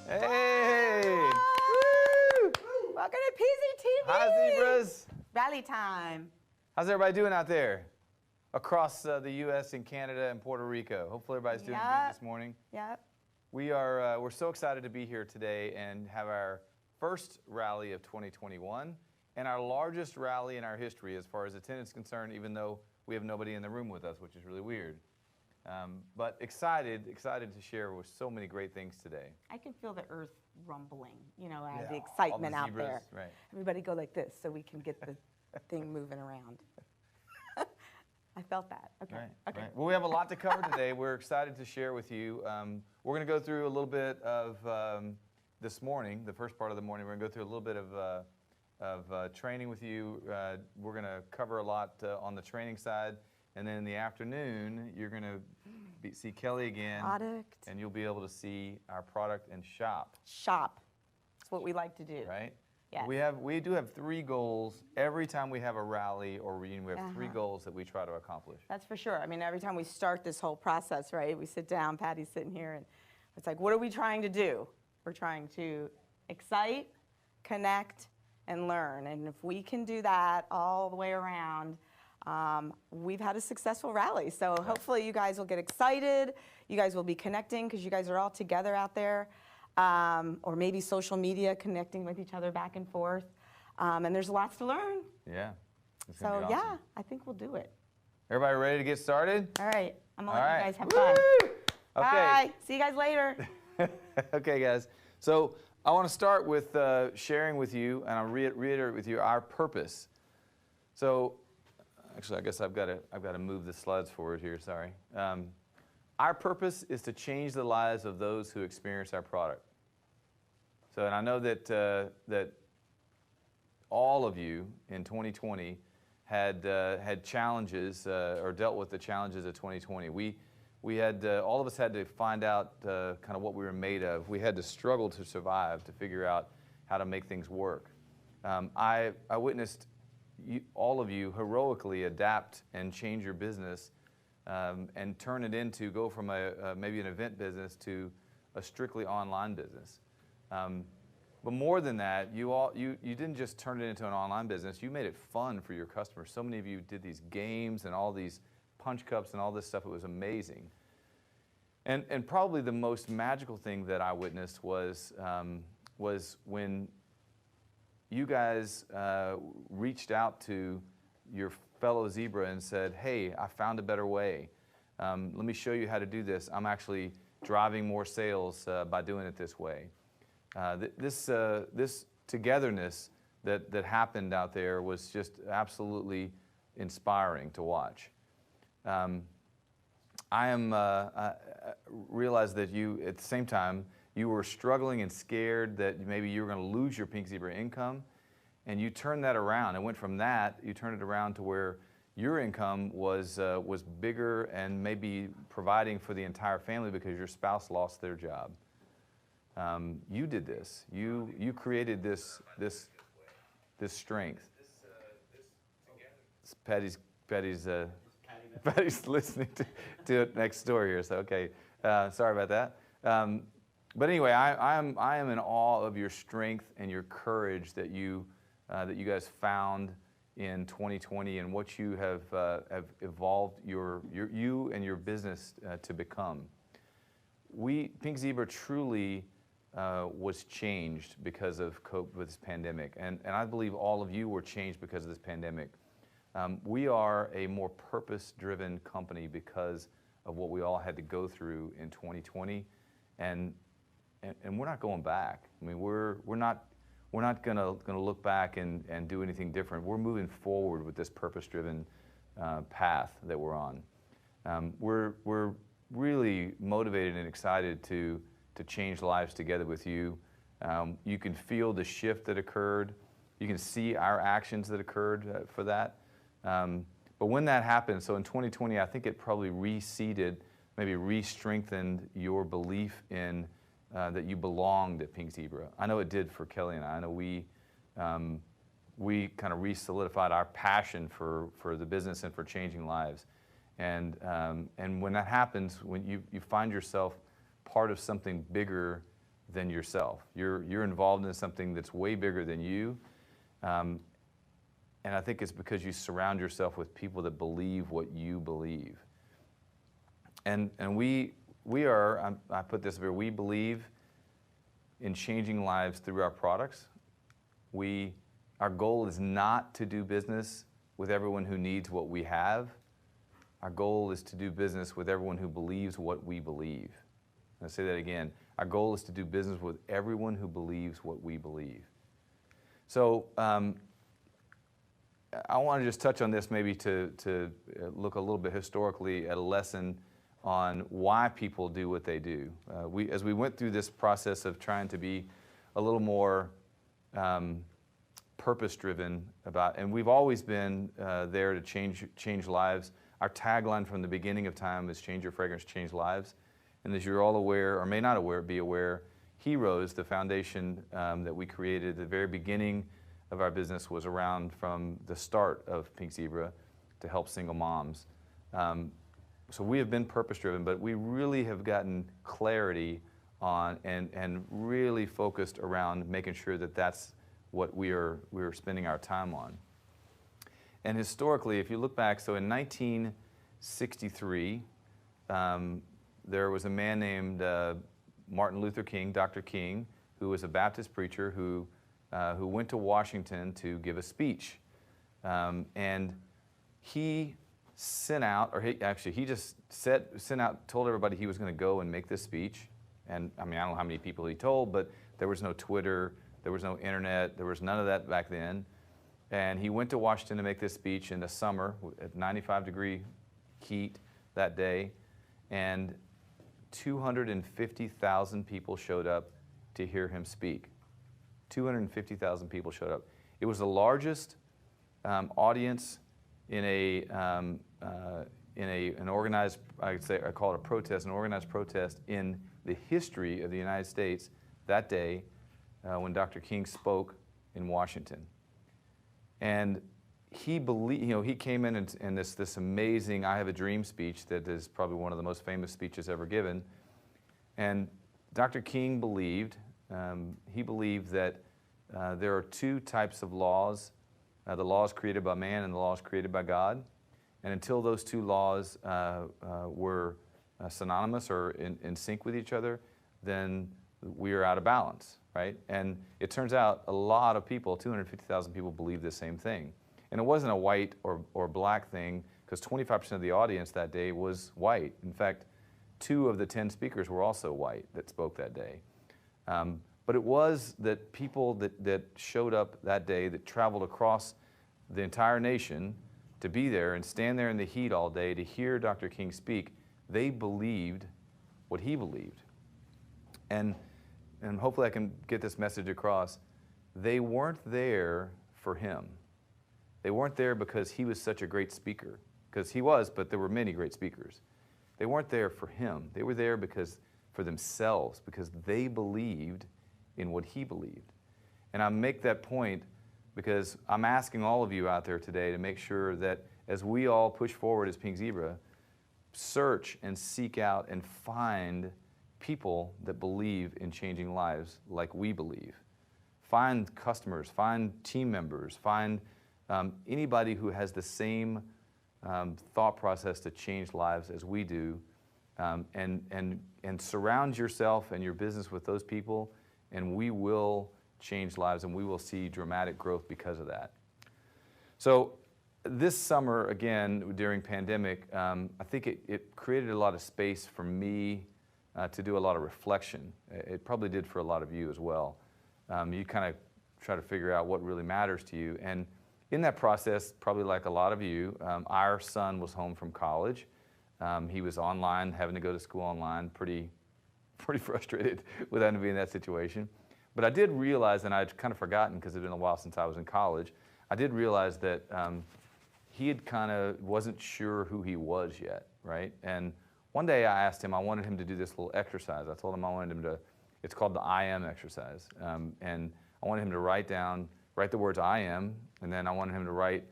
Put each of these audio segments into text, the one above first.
Hey! Woo! Welcome to PZTV. Hi, Zebras. Rally time. How's everybody doing out there? Across the U.S. and Canada and Puerto Rico. Hopefully everybody's doing good this morning. Yep. We're so excited to be here today and have our first rally of 2021 and our largest rally in our history as far as attendance is concerned, even though we have nobody in the room with us, which is really weird. But excited to share with so many great things today. I can feel the earth rumbling, you know, the excitement all the out zebras, there. right. Everybody go like this so we can get the thing moving around. I felt that. Okay. Right, okay. right. Well, we have a lot to cover today. We're excited to share with you. We're going to go through a little bit of this morning, the first part of the morning. We're going to go through a little bit of training with you. We're going to cover a lot on the training side. And then in the afternoon, you're going to see Kelly again. Product. And you'll be able to see our product and shop. Shop. That's what we like to do. Right? Yes. We do have 3 goals. Every time we have a rally or reunion, we have 3 goals that we try to accomplish. That's for sure. I mean, every time we start this whole process, right, we sit down, Patty's sitting here, and it's like, what are we trying to do? We're trying to excite, connect, and learn. And if we can do that all the way around, we've had a successful rally. So hopefully you guys will get excited. You guys will be connecting because you guys are all together out there. Or maybe social media, connecting with each other back and forth. And there's lots to learn. Yeah. So awesome. yeah, I think we'll do it. Everybody ready to get started? All right, I'm gonna All let right. you guys have fun. Woo! Okay. Bye, see you guys later. Okay, guys. So I want to start with sharing with you, and I'll reiterate with you our purpose. So, actually, I guess I've got to move the slides forward here. Sorry. Our purpose is to change the lives of those who experience our product. So, and I know that that all of you in 2020 had challenges or dealt with the challenges of 2020. We had all of us had to find out kind of what we were made of. We had to struggle to survive, to figure out how to make things work. I witnessed all of you heroically adapt and change your business and turn it into go from maybe an event business to a strictly online business. But more than that, you didn't just turn it into an online business. You made it fun for your customers. So many of you did these games and all these punch cups and all this stuff. It was amazing. And probably the most magical thing that I witnessed was when you guys reached out to your fellow zebra and said, hey, I found a better way. Let me show you how to do this. I'm actually driving more sales by doing it this way. This togetherness that happened out there was just absolutely inspiring to watch. I realized that you, at the same time, you were struggling and scared that maybe you were going to lose your Pink Zebra income, and you turned that around. And went from that, you turned it around to where your income was bigger and maybe providing for the entire family because your spouse lost their job. You did this. You created this strength. Patty's listening to it next door here. So okay, sorry about that. But anyway, I am in awe of your strength and your courage that you guys found in 2020 and what you have evolved you and your business to become. Pink Zebra truly was changed because of cope with this pandemic, and I believe all of you were changed because of this pandemic. We are a more purpose-driven company because of what we all had to go through in 2020, and we're not going back. I mean, we're not gonna look back and do anything different. We're moving forward with this purpose-driven path that we're on. We're really motivated and excited to change lives together with you. You can feel the shift that occurred. You can see our actions that occurred for that. But when that happened, so in 2020, I think it probably reseeded, maybe re-strengthened your belief in that you belonged at Pink Zebra. I know it did for Kelly and I. I know we kind of re-solidified our passion for the business and for changing lives. And when that happens, when you find yourself part of something bigger than yourself. You're involved in something that's way bigger than you. And I think it's because you surround yourself with people that believe what you believe. And we are, I put this here, we believe in changing lives through our products. Our goal is not to do business with everyone who needs what we have. Our goal is to do business with everyone who believes what we believe. I'll say that again. Our goal is to do business with everyone who believes what we believe. So I want to just touch on this maybe to look a little bit historically at a lesson on why people do what they do. As we went through this process of trying to be a little more purpose-driven and we've always been there to change lives. Our tagline from the beginning of time is change your fragrance, change lives. And as you're all aware, or may not be aware, Heroes, the foundation that we created at the very beginning of our business, was around from the start of Pink Zebra to help single moms. So we have been purpose-driven, but we really have gotten clarity on and really focused around making sure that that's what we're spending our time on. And historically, if you look back, so in 1963, there was a man named Martin Luther King, Dr. King, who was a Baptist preacher who went to Washington to give a speech. And he sent out, or he just sent out, told everybody he was going to go and make this speech. And I mean, I don't know how many people he told, but there was no Twitter, there was no internet, there was none of that back then. And he went to Washington to make this speech in the summer at 95-degree heat that day. And 250,000 people showed up to hear him speak. 250,000 people showed up. It was the largest audience in an organized, I call it a protest, an organized protest in the history of the United States that day when Dr. King spoke in Washington. And he came in and this amazing I Have a Dream speech that is probably one of the most famous speeches ever given. And Dr. King believed, that there are two types of laws, the laws created by man and the laws created by God. And until those two laws were synonymous or in sync with each other, then we are out of balance, right? And it turns out a lot of people, 250,000 people, believe the same thing. And it wasn't a white or black thing, because 25% of the audience that day was white. In fact, 2 of the 10 speakers were also white that spoke that day. But it was that people that showed up that day, that traveled across the entire nation to be there and stand there in the heat all day to hear Dr. King speak, they believed what he believed. And hopefully I can get this message across. They weren't there for him. They weren't there because he was such a great speaker, because he was, but there were many great speakers. They weren't there for him. They were there for themselves, because they believed in what he believed. And I make that point because I'm asking all of you out there today to make sure that as we all push forward as Pink Zebra, search and seek out and find people that believe in changing lives like we believe. Find customers, find team members, find anybody who has the same thought process to change lives as we do, and surround yourself and your business with those people, and we will change lives and we will see dramatic growth because of that. So this summer, again, during pandemic, I think it created a lot of space for me to do a lot of reflection. It probably did for a lot of you as well. You kind of try to figure out what really matters to you. And in that process, probably like a lot of you, our son was home from college. He was online, having to go to school online, pretty frustrated with having to be in that situation. But I did realize, and I'd kind of forgotten because it had been a while since I was in college, I did realize that he had kind of wasn't sure who he was yet, right? And one day I asked him, I wanted him to do this little exercise. I told him I wanted him to, it's called the I am exercise. And I wanted him to write the words I am, and then I wanted him to write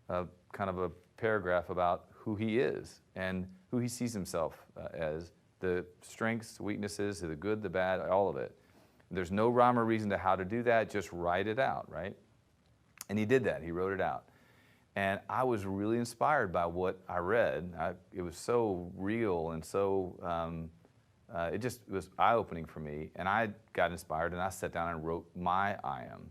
kind of a paragraph about who he is and who he sees himself as, the strengths, weaknesses, the good, the bad, all of it. There's no rhyme or reason to how to do that, just write it out, right? And he did that, he wrote it out. And I was really inspired by what I read. It was so real and so, it was eye-opening for me. And I got inspired and I sat down and wrote my I am,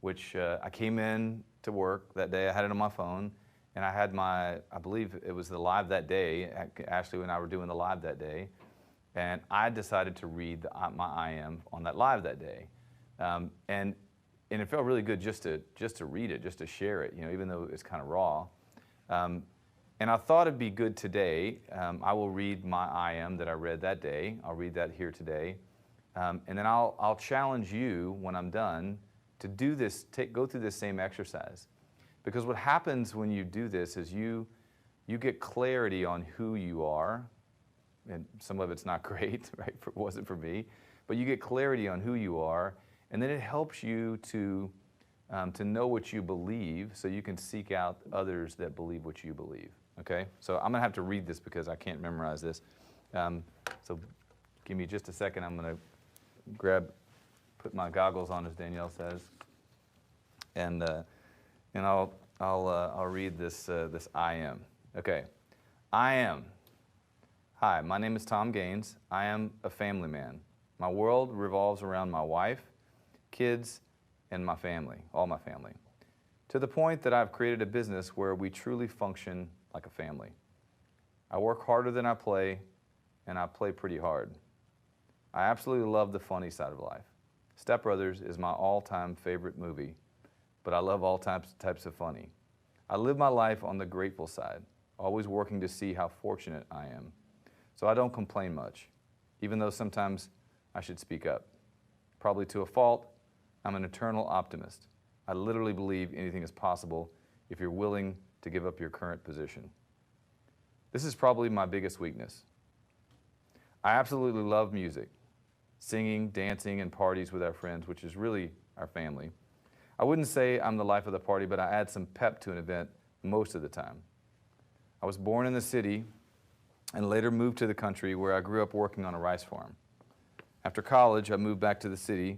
which I came in to work that day, I had it on my phone, and I had I believe it was the live that day, Ashley and I were doing the live that day, and I decided to read my I am on that live that day. And it felt really good just to read it, just to share it, even though it's kind of raw. And I thought it'd be good today. I will read my I am that I read that day. I'll read that here today. And then I'll challenge you when I'm done to do this, go through this same exercise. Because what happens when you do this is you get clarity on who you are. And some of it's not great, right? It wasn't for me. But you get clarity on who you are, and then it helps you to know what you believe so you can seek out others that believe what you believe, okay? So I'm gonna have to read this because I can't memorize this. So give me just a second. I'm gonna put my goggles on, as Danielle says, and I'll read this I am. Okay, I am. Hi, my name is Tom Gaines. I am a family man. My world revolves around my wife, kids, and my family, all my family, to the point that I've created a business where we truly function like a family. I work harder than I play, and I play pretty hard. I absolutely love the funny side of life. Step Brothers is my all-time favorite movie, but I love all types of funny. I live my life on the grateful side, always working to see how fortunate I am. So I don't complain much, even though sometimes I should speak up. Probably to a fault, I'm an eternal optimist. I literally believe anything is possible if you're willing to give up your current position. This is probably my biggest weakness. I absolutely love music, singing, dancing, and parties with our friends, which is really our family. I wouldn't say I'm the life of the party, but I add some pep to an event most of the time. I was born in the city and later moved to the country where I grew up working on a rice farm. After college, I moved back to the city.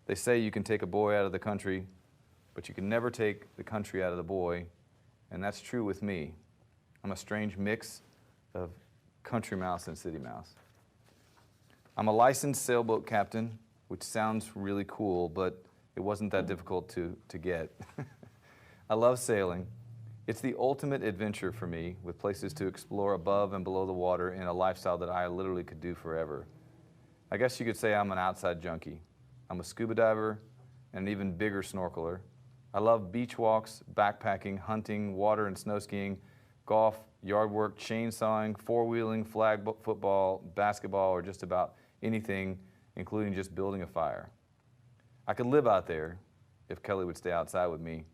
They say you can take a boy out of the country, but you can never take the country out of the boy, and that's true with me. I'm a strange mix of country mouse and city mouse. I'm a licensed sailboat captain, which sounds really cool, but it wasn't that difficult to get. I love sailing. It's the ultimate adventure for me, with places to explore above and below the water in a lifestyle that I literally could do forever. I guess you could say I'm an outside junkie. I'm a scuba diver and an even bigger snorkeler. I love beach walks, backpacking, hunting, water and snow skiing, golf, yard work, chainsawing, four-wheeling, flag football, basketball, or just about anything, including just building a fire. I could live out there if Kelly would stay outside with me,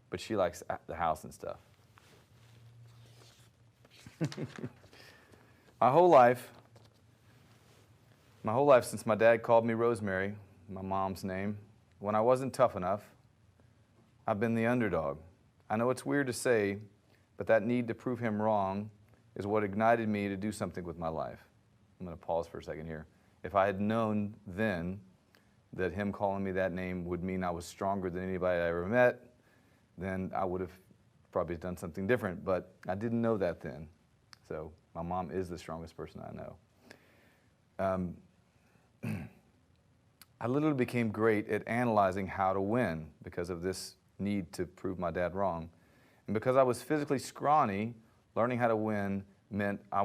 but she likes the house and stuff. My whole life since my dad called me Rosemary, my mom's name, when I wasn't tough enough, I've been the underdog. I know it's weird to say, but that need to prove him wrong is what ignited me to do something with my life. I'm going to pause for a second here. If I had known then that him calling me that name would mean I was stronger than anybody I ever met, then I would have probably done something different, but I didn't know that then. So my mom is the strongest person I know. I literally became great at analyzing how to win because of this need to prove my dad wrong. And because I was physically scrawny, learning how to win meant I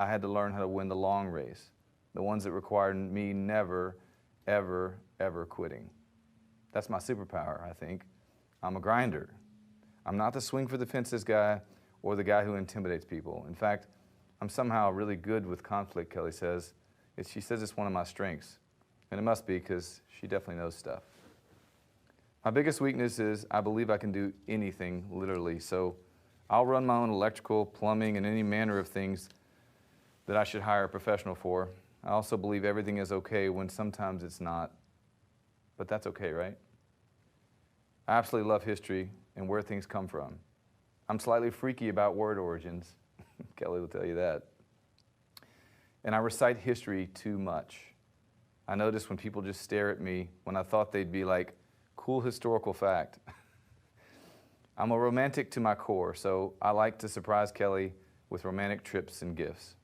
had to learn how to win the long race, the ones that required me never, ever, ever quitting. That's my superpower, I think. I'm a grinder. I'm not the swing for the fences guy or the guy who intimidates people. In fact, I'm somehow really good with conflict, Kelly says. She says it's one of my strengths, and it must be because she definitely knows stuff. My biggest weakness is I believe I can do anything, literally, so I'll run my own electrical, plumbing, and any manner of things that I should hire a professional for. I also believe everything is okay when sometimes it's not, but that's okay, right? I absolutely love history and where things come from. I'm slightly freaky about word origins. Kelly will tell you that. And I recite history too much. I notice when people just stare at me when I thought they'd be like, cool historical fact. I'm a romantic to my core, so I like to surprise Kelly with romantic trips and gifts.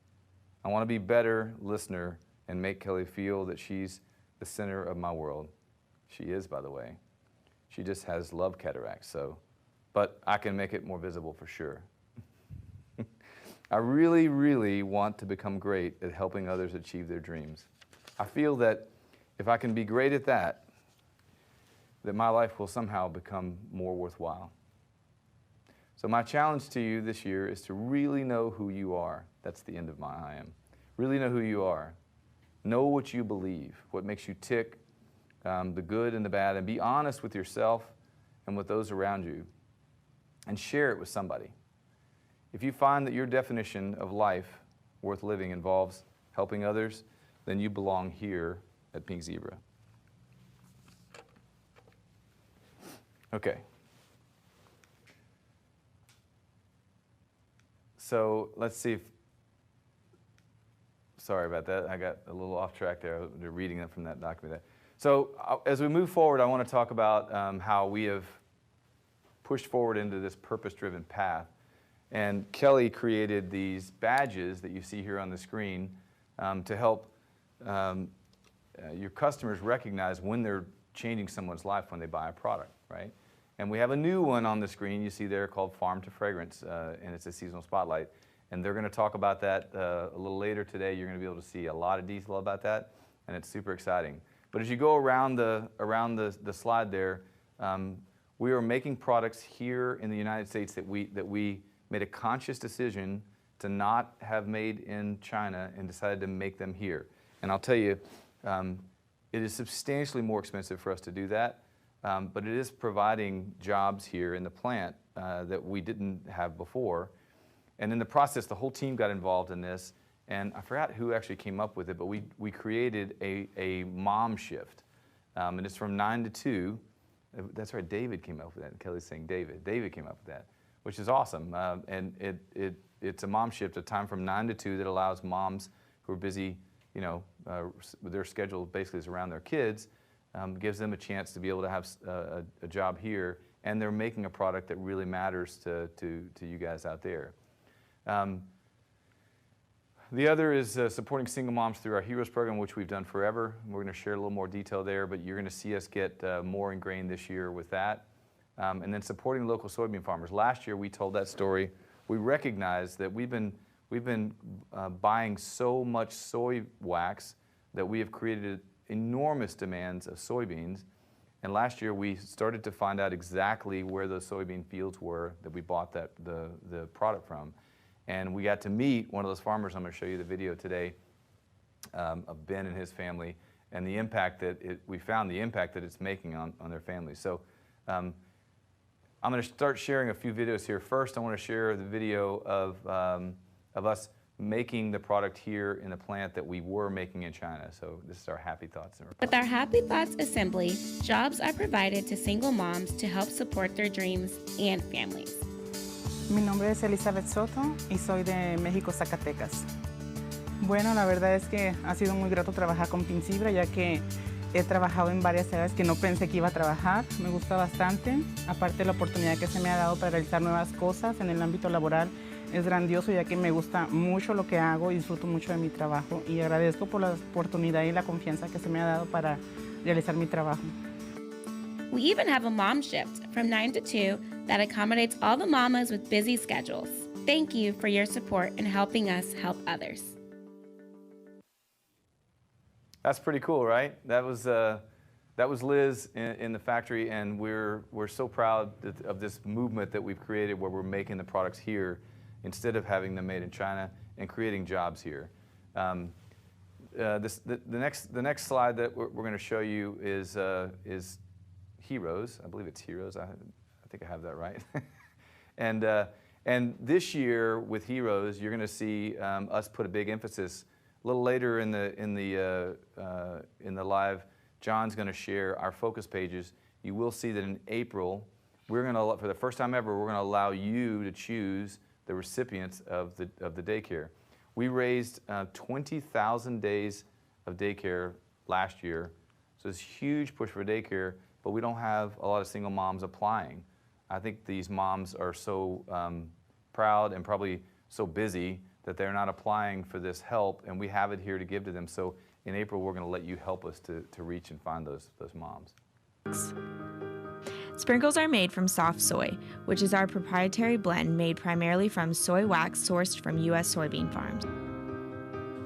I want to be a better listener and make Kelly feel that she's the center of my world. She is, by the way. She just has love cataracts, but I can make it more visible for sure. I really, really want to become great at helping others achieve their dreams. I feel that if I can be great at that my life will somehow become more worthwhile. So my challenge to you this year is to really know who you are. That's the end of my I am. Really know who you are. Know what you believe, what makes you tick, the good and the bad, and be honest with yourself and with those around you, and share it with somebody. If you find that your definition of life worth living involves helping others, then you belong here at Pink Zebra. Okay. So let's see if, sorry about that, I got a little off track there, reading that from that document. So as we move forward, I want to talk about how we have pushed forward into this purpose-driven path. And Kelly created these badges that you see here on the screen to help your customers recognize when they're changing someone's life when they buy a product, right? And we have a new one on the screen you see there called Farm to Fragrance, and it's a seasonal spotlight. And they're going to talk about that a little later today. You're going to be able to see a lot of detail about that, and it's super exciting. But as you go around the slide there, we are making products here in the United States that we made a conscious decision to not have made in China and decided to make them here. And I'll tell you, it is substantially more expensive for us to do that, but it is providing jobs here in the plant that we didn't have before. And in the process, the whole team got involved in this, and I forgot who actually came up with it, but we created a mom shift. And it's from 9 to 2. That's right, David came up with that. Kelly's saying David. David came up with that, which is awesome. And it's a mom shift, a time from 9 to 2 that allows moms who are busy, their schedule basically is around their kids, gives them a chance to be able to have a job here, and they're making a product that really matters to you guys out there. The other is supporting single moms through our Heroes program, which we've done forever. We're going to share a little more detail there, but you're going to see us get more ingrained this year with that. And then supporting local soybean farmers. Last year we told that story. We recognized that we've been buying so much soy wax that we have created enormous demands of soybeans. And last year we started to find out exactly where those soybean fields were that we bought the product from. And we got to meet one of those farmers. I'm going to show you the video today of Ben and his family, and the impact that we found the impact that it's making on their families. So I'm going to start sharing a few videos here. First, I want to share the video of us making the product here in the plant that we were making in China. So this is our Happy Thoughts. With our Happy Thoughts Assembly, jobs are provided to single moms to help support their dreams and families. Mi nombre es Elizabeth Soto y soy de México, Zacatecas. Bueno, la verdad es que ha sido muy grato trabajar con Pink Zebra, ya que he trabajado en varias áreas que no pensé que iba a trabajar. Me gusta bastante. Aparte, la oportunidad que se me ha dado para realizar nuevas cosas en el ámbito laboral es grandioso, ya que me gusta mucho lo que hago y disfruto mucho de mi trabajo. Y agradezco por la oportunidad y la confianza que se me ha dado para realizar mi trabajo. We even have a mom shift from 9 to 2 that accommodates all the mamas with busy schedules. Thank you for your support in helping us help others. That's pretty cool, right? That was Liz in the factory, and we're so proud of this movement that we've created where we're making the products here instead of having them made in China and creating jobs here. The next slide that we're going to show you is Heroes. I believe it's Heroes. I think I have that right. And this year with Heroes, you're going to see us put a big emphasis. A little later in the live, John's going to share our focus pages. You will see that in April, we're going to, for the first time ever, we're going to allow you to choose the recipients of the daycare. We raised 20,000 days of daycare last year. So it's a huge push for daycare, but we don't have a lot of single moms applying. I think these moms are so proud and probably so busy that they're not applying for this help, and we have it here to give to them. So in April, we're going to let you help us to reach and find those moms. Sprinkles are made from soft soy, which is our proprietary blend made primarily from soy wax sourced from U.S. soybean farms.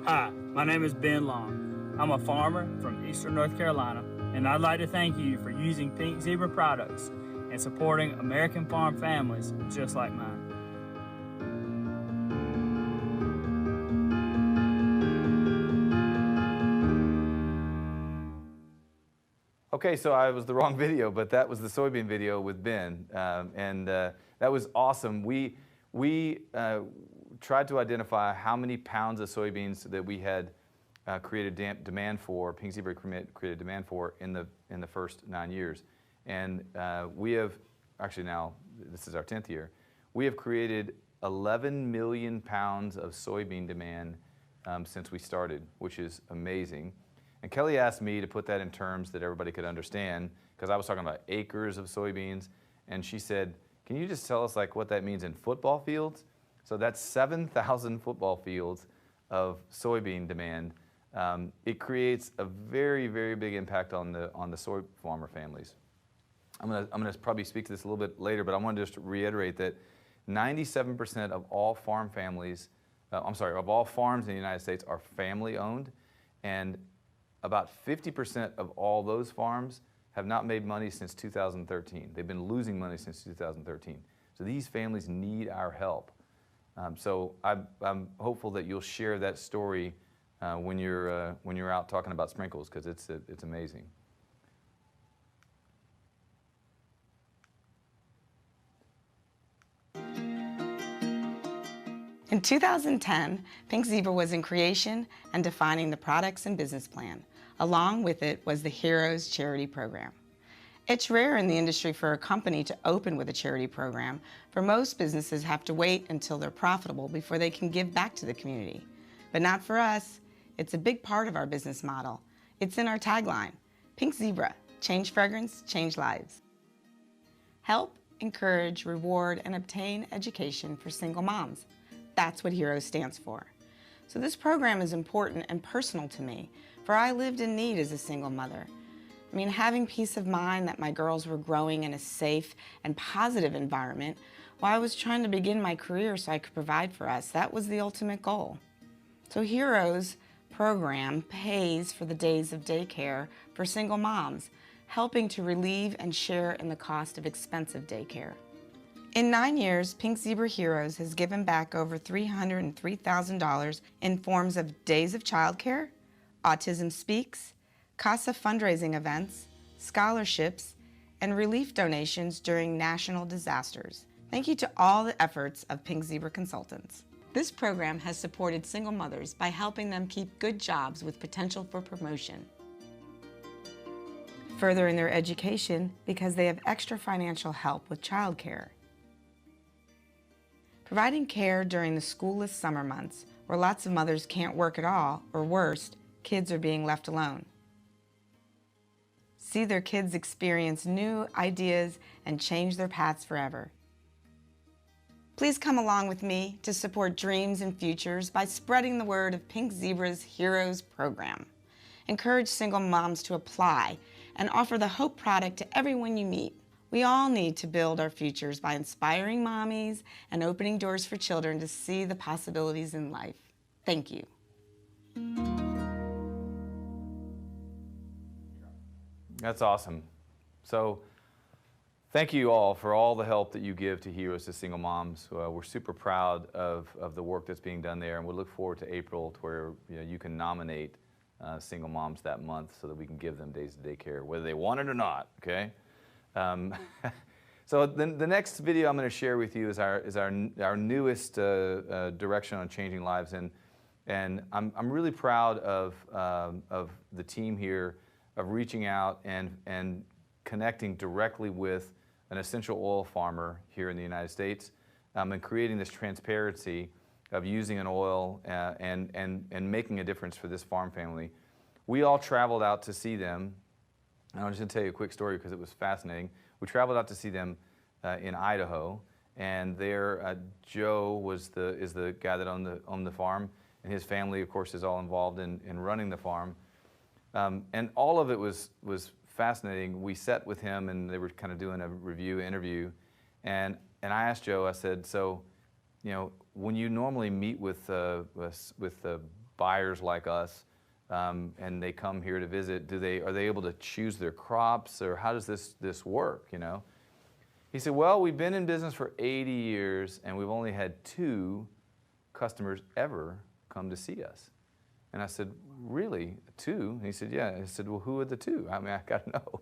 Hi, my name is Ben Long. I'm a farmer from Eastern North Carolina, and I'd like to thank you for using Pink Zebra products and supporting American farm families just like mine. Okay, so I was the wrong video, but that was the soybean video with Ben, and that was awesome. We tried to identify how many pounds of soybeans that we had created demand for, Pink Zebra created demand for in the first 9 years. And we have, actually now, this is our 10th year, we have created 11 million pounds of soybean demand since we started, which is amazing. And Kelly asked me to put that in terms that everybody could understand, because I was talking about acres of soybeans, and she said, can you just tell us like what that means in football fields? So that's 7,000 football fields of soybean demand. It creates a very, very big impact on the soy farmer families. I'm gonna probably speak to this a little bit later, but I want to just reiterate that 97% of all farm families, of all farms in the United States are family owned, and about 50% of all those farms have not made money since 2013. They've been losing money since 2013. So these families need our help. So I'm hopeful that you'll share that story when you're out talking about Sprinkles, because it's amazing. In 2010, Pink Zebra was in creation and defining the products and business plan. Along with it was the Heroes Charity Program. It's rare in the industry for a company to open with a charity program, for most businesses have to wait until they're profitable before they can give back to the community. But not for us. It's a big part of our business model. It's in our tagline, Pink Zebra, change fragrance, change lives. Help, encourage, reward, and obtain education for single moms. That's what Heroes stands for. So this program is important and personal to me, for I lived in need as a single mother. I mean, having peace of mind that my girls were growing in a safe and positive environment while I was trying to begin my career so I could provide for us, that was the ultimate goal. So Heroes program pays for the days of daycare for single moms, helping to relieve and share in the cost of expensive daycare. In 9 years, Pink Zebra Heroes has given back over $303,000 in forms of days of childcare, Autism Speaks, CASA fundraising events, scholarships, and relief donations during national disasters. Thank you to all the efforts of Pink Zebra Consultants. This program has supported single mothers by helping them keep good jobs with potential for promotion, furthering their education because they have extra financial help with childcare, providing care during the schoolless summer months where lots of mothers can't work at all, or worse, kids are being left alone. See their kids experience new ideas and change their paths forever. Please come along with me to support dreams and futures by spreading the word of Pink Zebra's Heroes program. Encourage single moms to apply and offer the Hope product to everyone you meet. We all need to build our futures by inspiring mommies and opening doors for children to see the possibilities in life. Thank you. That's awesome. So thank you all for all the help that you give to Heroes to Single Moms. We're super proud of the work that's being done there, and we look forward to April, to where you can nominate single moms that month so that we can give them days of daycare, whether they want it or not, okay? So the next video I'm going to share with you is our newest direction on changing lives, and I'm really proud of the team here, of reaching out and connecting directly with an essential oil farmer here in the United States, and creating this transparency of using an oil and making a difference for this farm family. we all traveled out to see them. And I'm just going to tell you a quick story because it was fascinating. We traveled out to see them in Idaho, and there Joe is the guy that owned the farm, and his family, of course, is all involved in running the farm. And all of it was fascinating. We sat with him, and they were kind of doing a review interview, and I asked Joe. I said, so, you know, when you normally meet with buyers like us, and they come here to visit, are they able to choose their crops, or how does this work? You know? He said, well, we've been in business for 80 years, and we've only had 2 customers ever come to see us. And I said, really, 2? And he said, yeah. And I said, well, who are the 2? I mean, I got to know.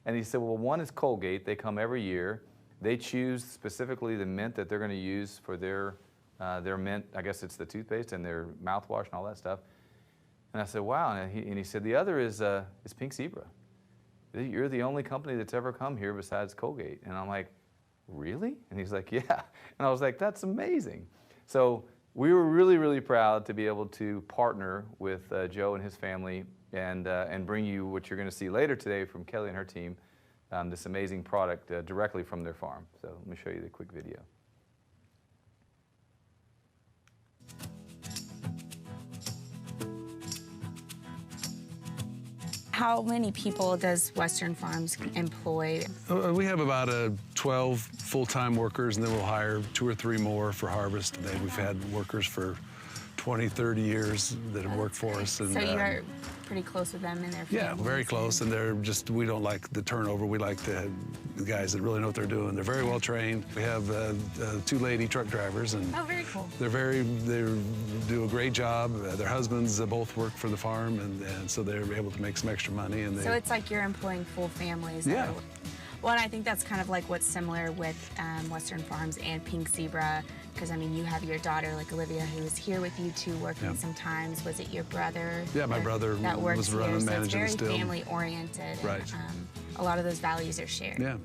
And he said, well, one is Colgate. They come every year. They choose specifically the mint that they're going to use for their mint. I guess it's the toothpaste and their mouthwash and all that stuff. And I said, wow. And he said, the other is Pink Zebra. You're the only company that's ever come here besides Colgate. And I'm like, really? And he's like, yeah. And I was like, that's amazing. So we were really, really proud to be able to partner with Joe and his family and bring you what you're going to see later today from Kelly and her team, this amazing product directly from their farm. So let me show you the quick video. How many people does Western Farms employ? We have about 12 full-time workers, and then we'll hire 2 or 3 more for harvest. We've had workers for 20, 30 years that have worked for us. And, so you're pretty close with them and their families? Yeah, very close, and we don't like the turnover. We like the guys that really know what they're doing. They're very well trained. We have 2 lady truck drivers, and oh, very cool. They do a great job. Their husbands both work for the farm, and so they're able to make some extra money. And so it's like you're employing full families. Yeah. Well, and I think that's kind of like what's similar with Western Farms and Pink Zebra, because I mean, you have your daughter, like Olivia, who is here with you too, working sometimes. Was it your brother? Yeah, my brother that works was running, here, managing so it's very still. family oriented. Right. And, a lot of those values are shared. Yeah.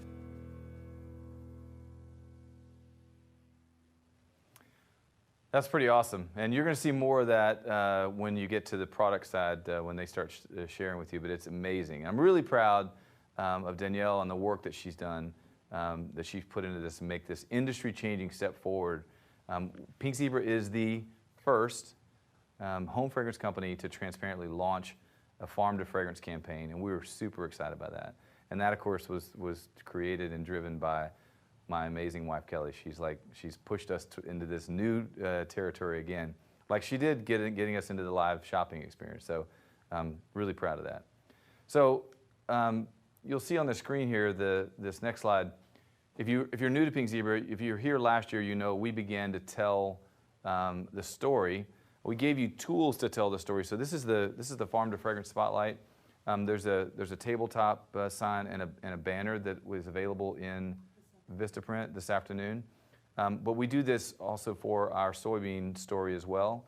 That's pretty awesome. And you're going to see more of that when you get to the product side, when they start sharing with you, but it's amazing. I'm really proud of Danielle and the work that she's done, that she's put into this and make this industry-changing step forward. Pink Zebra is the first home fragrance company to transparently launch a farm-to-fragrance campaign, and we were super excited about that. And that, of course, was created and driven by my amazing wife, Kelly. She's pushed us into this new territory again, like she did getting us into the live shopping experience. So really proud of that. So you'll see on the screen here, this next slide. If you're new to Pink Zebra, if you were here last year, you know we began to tell the story. We gave you tools to tell the story. So this is the Farm to Fragrance Spotlight. There's a tabletop sign and a banner that was available in Vistaprint this afternoon. But we do this also for our soybean story as well.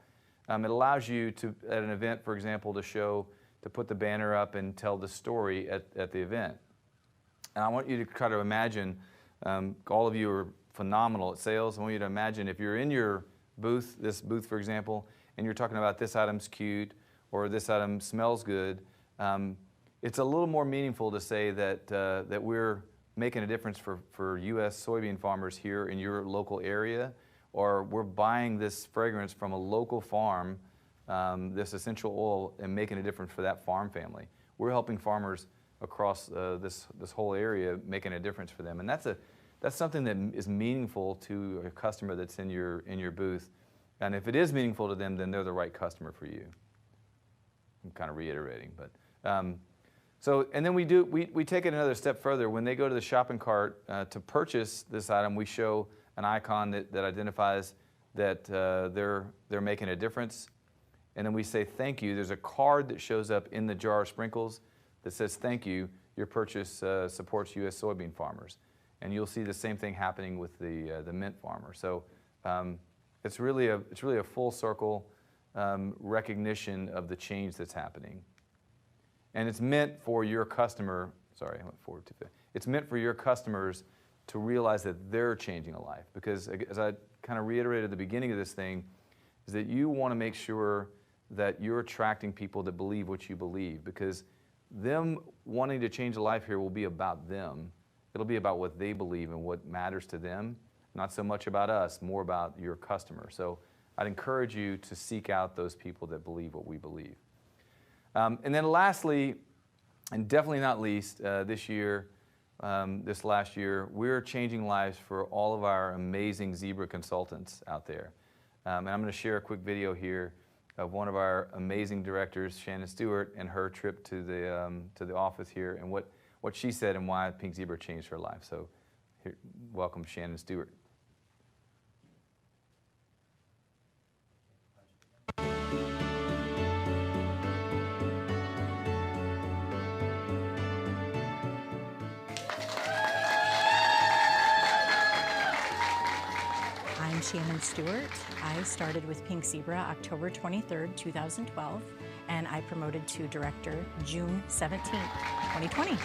It allows you to, at an event, for example, to put the banner up and tell the story at the event. And I want you to try to imagine, all of you are phenomenal at sales. I want you to imagine if you're in your booth, this booth, for example, and you're talking about this item's cute or this item smells good, it's a little more meaningful to say that we're making a difference for U.S. soybean farmers here in your local area, or we're buying this fragrance from a local farm, this essential oil, and making a difference for that farm family. We're helping farmers across this whole area, making a difference for them, and that's something that is meaningful to a customer that's in your booth. And if it is meaningful to them, then they're the right customer for you. I'm kind of reiterating, but so, and then we take it another step further. When they go to the shopping cart to purchase this item, we show an icon that identifies that they're making a difference. And then we say thank you. There's a card that shows up in the jar of sprinkles that says thank you. Your purchase supports U.S. soybean farmers. And you'll see the same thing happening with the mint farmer. So it's really a full circle recognition of the change that's happening. And it's meant for your customer, sorry, I went forward too fast. It's meant for your customers to realize that they're changing a life. Because as I kind of reiterated at the beginning of this thing, is that you want to make sure that you're attracting people that believe what you believe, because them wanting to change a life here will be about them. It'll be about what they believe and what matters to them, not so much about us, more about your customer. So I'd encourage you to seek out those people that believe what we believe. And then lastly, and definitely not least, this last year, we're changing lives for all of our amazing Zebra consultants out there. And I'm going to share a quick video here of one of our amazing directors, Shannon Stewart, and her trip to the office here, and what she said and why Pink Zebra changed her life. So here, welcome Shannon Stewart. I'm Shannon Stewart. I started with Pink Zebra October 23rd, 2012, and I promoted to director June 17th, 2020.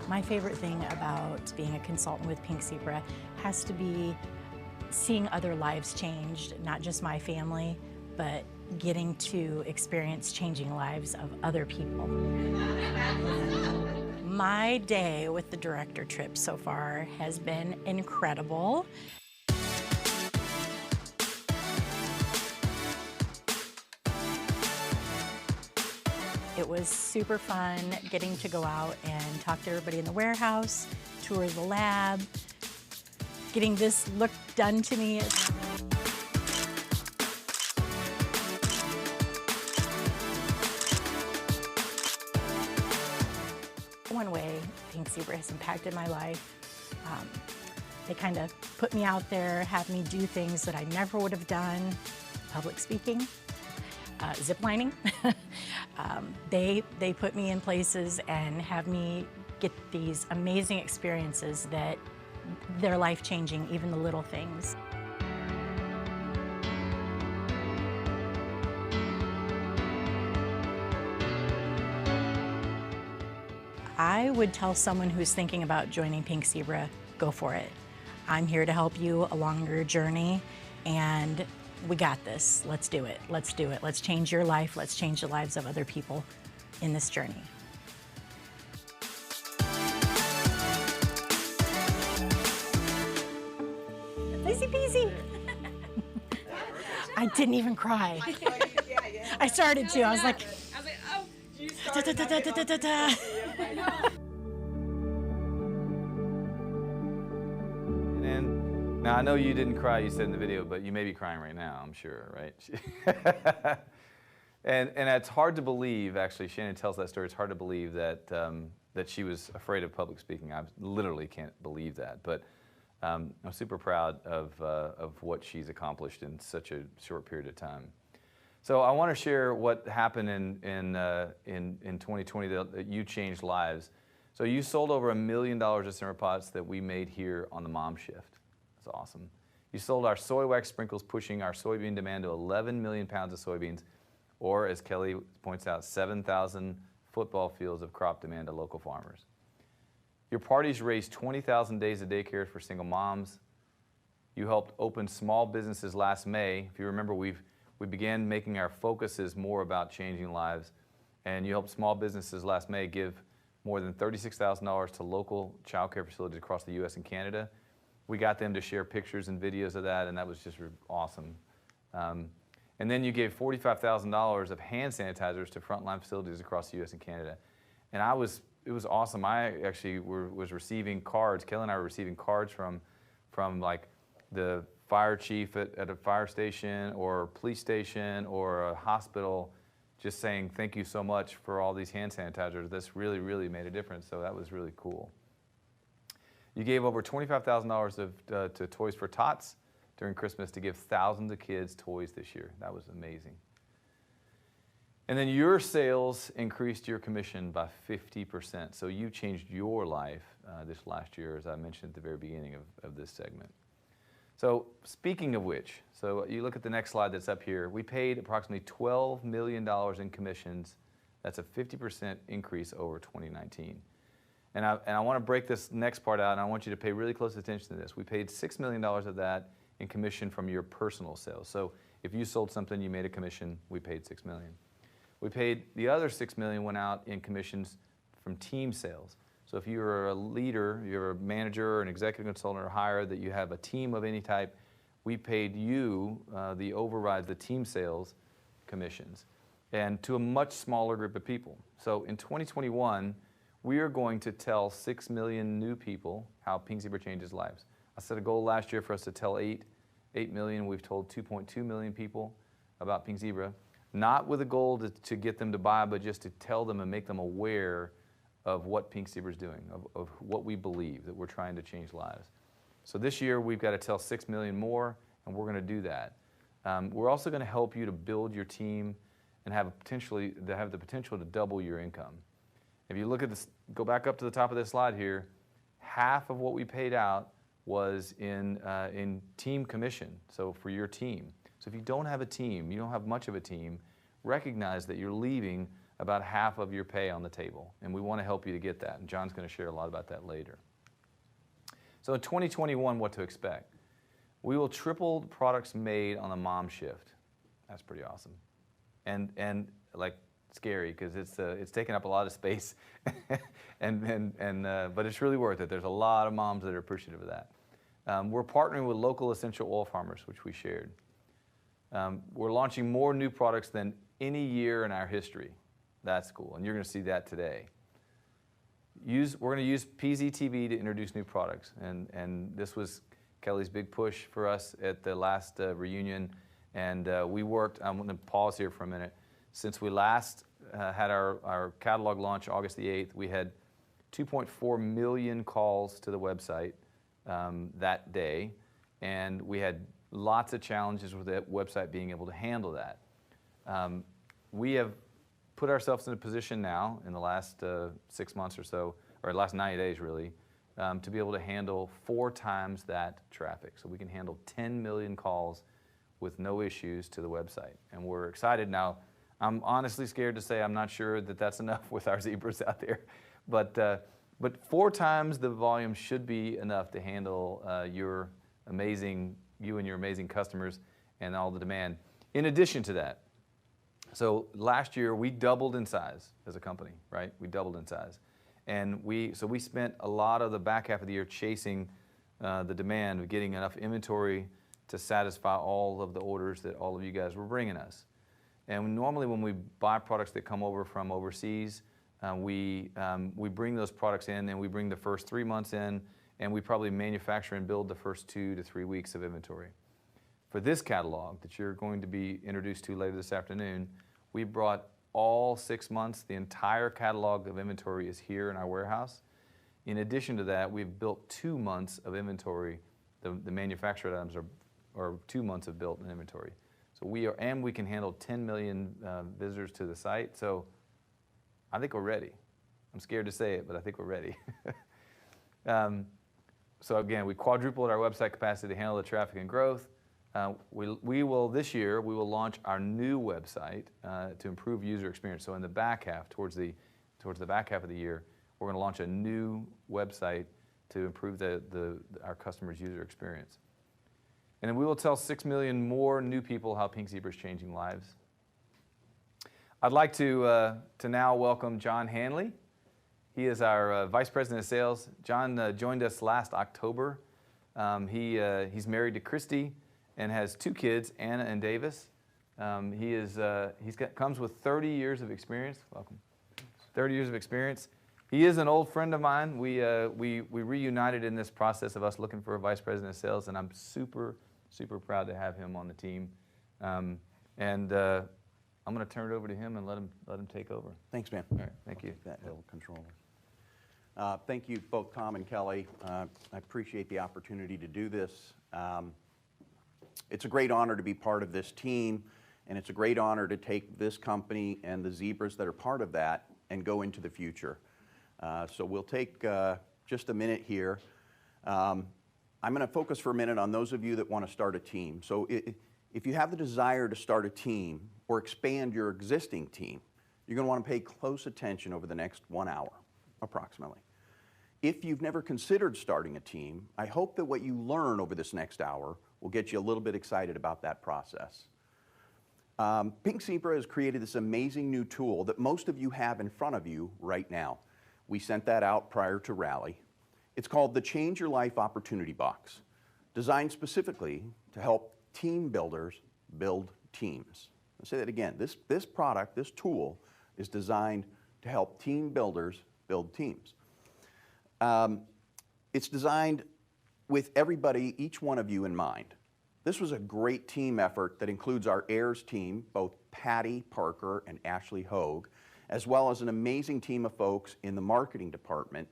My favorite thing about being a consultant with Pink Zebra has to be seeing other lives changed, not just my family, but getting to experience changing lives of other people. My day with the director trip so far has been incredible. It was super fun getting to go out and talk to everybody in the warehouse, tour the lab, getting this look done to me. One way Pink Zebra has impacted my life, they kind of put me out there, have me do things that I never would have done, public speaking, ziplining. They put me in places and have me get these amazing experiences that they're life-changing, even the little things. I would tell someone who's thinking about joining Pink Zebra, go for it. I'm here to help you along your journey, and we got this. Let's do it. Let's do it. Let's change your life. Let's change the lives of other people in this journey. Easy peasy. I didn't even cry. I started to. I was like, oh, you started. And now I know you didn't cry, you said in the video, but you may be crying right now, I'm sure, right? and it's hard to believe, actually, Shannon tells that story, it's hard to believe that, that she was afraid of public speaking. I literally can't believe that, but I'm super proud of what she's accomplished in such a short period of time. So I want to share what happened in 2020 that you changed lives. So you sold over $1 million of simmer pots that we made here on the Mom Shift. That's awesome. You sold our soy wax sprinkles, pushing our soybean demand to 11 million pounds of soybeans, or as Kelly points out, 7,000 football fields of crop demand to local farmers. Your parties raised 20,000 days of daycare for single moms. You helped open small businesses last May. If you remember, we began making our focuses more about changing lives, and you helped small businesses last May give more than $36,000 to local child care facilities across the U.S. and Canada. We got them to share pictures and videos of that, and that was just awesome. And then you gave $45,000 of hand sanitizers to frontline facilities across the U.S. and Canada. And it was awesome. I actually was receiving cards. Kelly and I were receiving cards from like the fire chief at a fire station or police station or a hospital, just saying thank you so much for all these hand sanitizers. This really, really made a difference, so that was really cool. You gave over $25,000 to Toys for Tots during Christmas to give thousands of kids toys this year. That was amazing. And then your sales increased your commission by 50%. So you changed your life this last year, as I mentioned at the very beginning of this segment. So speaking of which, so you look at the next slide that's up here, we paid approximately $12 million in commissions. That's a 50% increase over 2019. And I want to break this next part out, and I want you to pay really close attention to this. We paid $6 million of that in commission from your personal sales. So if you sold something, you made a commission, we paid $6 million. We paid the other $6 million went out in commissions from team sales. So if you're a leader, you're a manager or an executive consultant or higher, that you have a team of any type, we paid you the overrides, the team sales commissions, and to a much smaller group of people. So in 2021, we are going to tell 6 million new people how Pink Zebra changes lives. I set a goal last year for us to tell 8 million. We've told 2.2 million people about Pink Zebra, not with a goal to get them to buy, but just to tell them and make them aware of what Pink Zebra is doing, of what we believe, that we're trying to change lives. So this year, we've got to tell 6 million more, and we're going to do that. We're also going to help you to build your team and have the potential to double your income. If you look at this, go back up to the top of this slide here, half of what we paid out was in team commission, so for your team. So if you don't have a team, you don't have much of a team, recognize that you're leaving about half of your pay on the table, and we want to help you to get that, and John's going to share a lot about that later. So in 2021, what to expect? We will triple the products made on the mom shift. That's pretty awesome. And like scary, because it's taking up a lot of space, but it's really worth it. There's a lot of moms that are appreciative of that. We're partnering with local essential oil farmers, which we shared. We're launching more new products than any year in our history. That's cool, and you're going to see that today. We're going to use PZTV to introduce new products, and this was Kelly's big push for us at the last reunion, and we worked. I'm going to pause here for a minute. Since we last had our catalog launch August the 8th, we had 2.4 million calls to the website that day, and we had lots of challenges with the website being able to handle that. We have put ourselves in a position now in the last 6 months or so, or the last 90 days really, to be able to handle 4 times that traffic. So we can handle 10 million calls with no issues to the website. And we're excited now. I'm honestly scared to say I'm not sure that that's enough with our zebras out there. But 4 times the volume should be enough to handle you and your amazing customers and all the demand. In addition to that, so last year we doubled in size as a company, right? We doubled in size. And we spent a lot of the back half of the year chasing the demand of getting enough inventory to satisfy all of the orders that all of you guys were bringing us. And normally when we buy products that come over from overseas, we bring those products in, and we bring the first 3 months in, and we probably manufacture and build the first 2 to 3 weeks of inventory. For this catalog that you're going to be introduced to later this afternoon, we brought all 6 months. The entire catalog of inventory is here in our warehouse. In addition to that, we've built 2 months of inventory. The manufactured items are 2 months of built inventory. So we can handle 10 million visitors to the site. So I think we're ready. I'm scared to say it, but I think we're ready. So again, we quadrupled our website capacity to handle the traffic and growth. This year, we will launch our new website to improve user experience. So in the back half, towards the back half of the year, we're going to launch a new website to improve our customers' user experience. And then we will tell 6 million more new people how Pink Zebra is changing lives. I'd like to now welcome John Hanley. He is our Vice President of Sales. John joined us last October. He's married to Christy and has 2 kids, Anna and Davis. Comes with 30 years of experience. Welcome. 30 years of experience. He is an old friend of mine. We reunited in this process of us looking for a Vice President of Sales, and I'm super, super proud to have him on the team. I'm going to turn it over to him and let him take over. Thanks, man. All right, thank you. That little controller. Thank you, both Tom and Kelly. I appreciate the opportunity to do this. It's a great honor to be part of this team, and it's a great honor to take this company and the zebras that are part of that and go into the future. So we'll take just a minute here. I'm going to focus for a minute on those of you that want to start a team. So if you have the desire to start a team or expand your existing team, you're going to want to pay close attention over the next 1 hour, approximately. If you've never considered starting a team, I hope that what you learn over this next hour will get you a little bit excited about that process. Pink Zebra has created this amazing new tool that most of you have in front of you right now. We sent that out prior to Rally. It's called the Change Your Life Opportunity Box, designed specifically to help team builders build teams. I'll say that again. This product, this tool, is designed to help team builders build teams. It's designed with everybody, each one of you in mind. This was a great team effort that includes our AIRS team, both Patty Parker and Ashley Hogue, as well as an amazing team of folks in the marketing department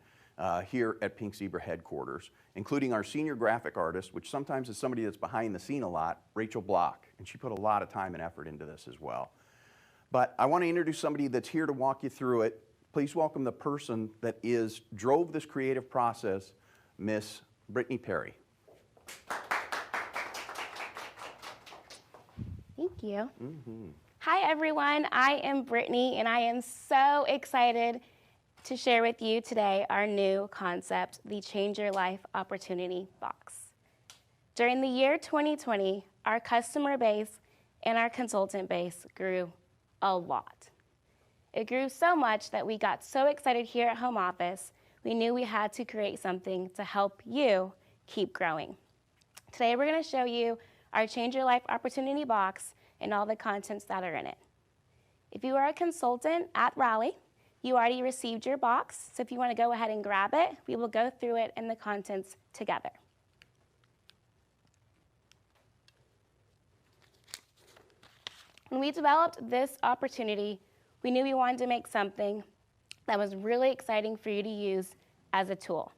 here at Pink Zebra headquarters, including our senior graphic artist, which sometimes is somebody that's behind the scene a lot, Rachel Block, and she put a lot of time and effort into this as well. But I want to introduce somebody that's here to walk you through it. Please welcome the person that drove this creative process, Miss Brittany Perry. Thank you. Hi, everyone. I am Brittany, and I am so excited to share with you today our new concept, the Change Your Life Opportunity Box. During the year 2020, our customer base and our consultant base grew a lot. It grew so much that we got so excited here at home office, we knew we had to create something to help you keep growing. Today, we're going to show you our Change Your Life Opportunity Box and all the contents that are in it. If you are a consultant at Rally, you already received your box, so if you want to go ahead and grab it, we will go through it and the contents together. When we developed this opportunity, we knew we wanted to make something that was really exciting for you to use as a tool.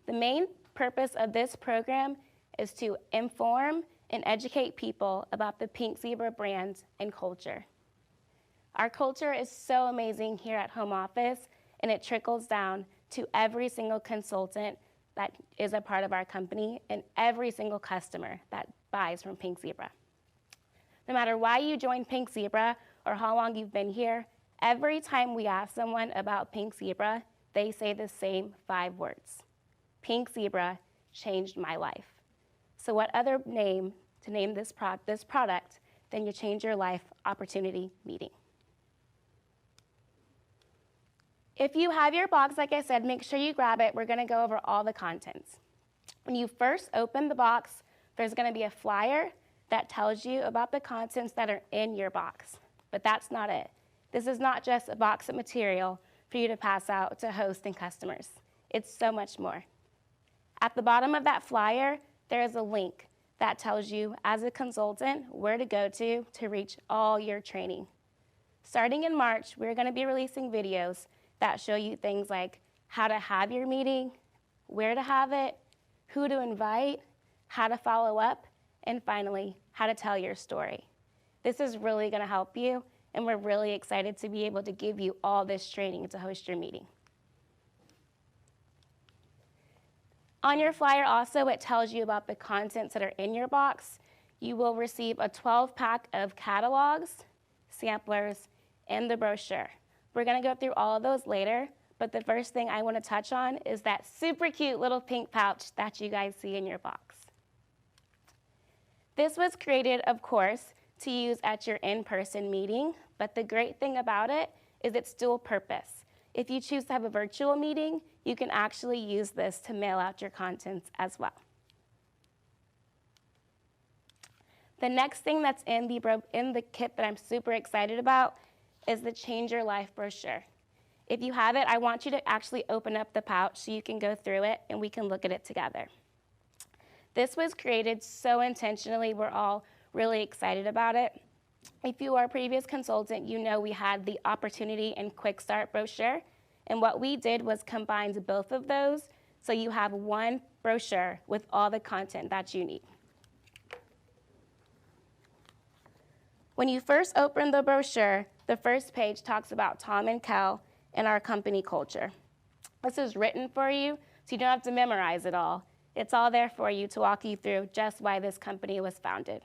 The main purpose of this program is to inform and educate people about the Pink Zebra brand and culture. Our culture is so amazing here at home office, and it trickles down to every single consultant that is a part of our company and every single customer that buys from Pink Zebra. No matter why you joined Pink Zebra or how long you've been here, every time we ask someone about Pink Zebra, they say the same 5 words. Pink Zebra changed my life. So what other name to name this product than your Change Your Life Opportunity Meeting? If you have your box, like I said, make sure you grab it. We're going to go over all the contents. When you first open the box, there's going to be a flyer that tells you about the contents that are in your box. But that's not it. This is not just a box of material for you to pass out to hosts and customers. It's so much more. At the bottom of that flyer, there is a link that tells you, as a consultant, where to go to reach all your training. Starting in March, we're going to be releasing videos that show you things like how to have your meeting, where to have it, who to invite, how to follow up, and finally, how to tell your story. This is really going to help you, and we're really excited to be able to give you all this training to host your meeting. On your flyer also, it tells you about the contents that are in your box. You will receive a 12-pack of catalogs, samplers, and the brochure. We're going to go through all of those later, but the first thing I want to touch on is that super cute little pink pouch that you guys see in your box. This was created, of course, to use at your in-person meeting, but the great thing about it is its dual purpose. If you choose to have a virtual meeting, you can actually use this to mail out your contents as well. The next thing that's in the kit that I'm super excited about is the Change Your Life brochure. If you have it, I want you to actually open up the pouch so you can go through it and we can look at it together. This was created so intentionally. We're all really excited about it. If you are a previous consultant, you know we had the Opportunity and Quick Start brochure. And what we did was combined both of those so you have one brochure with all the content that you need. When you first open the brochure, the first page talks about Tom and Kel and our company culture. This is written for you, so you don't have to memorize it all. It's all there for you to walk you through just why this company was founded.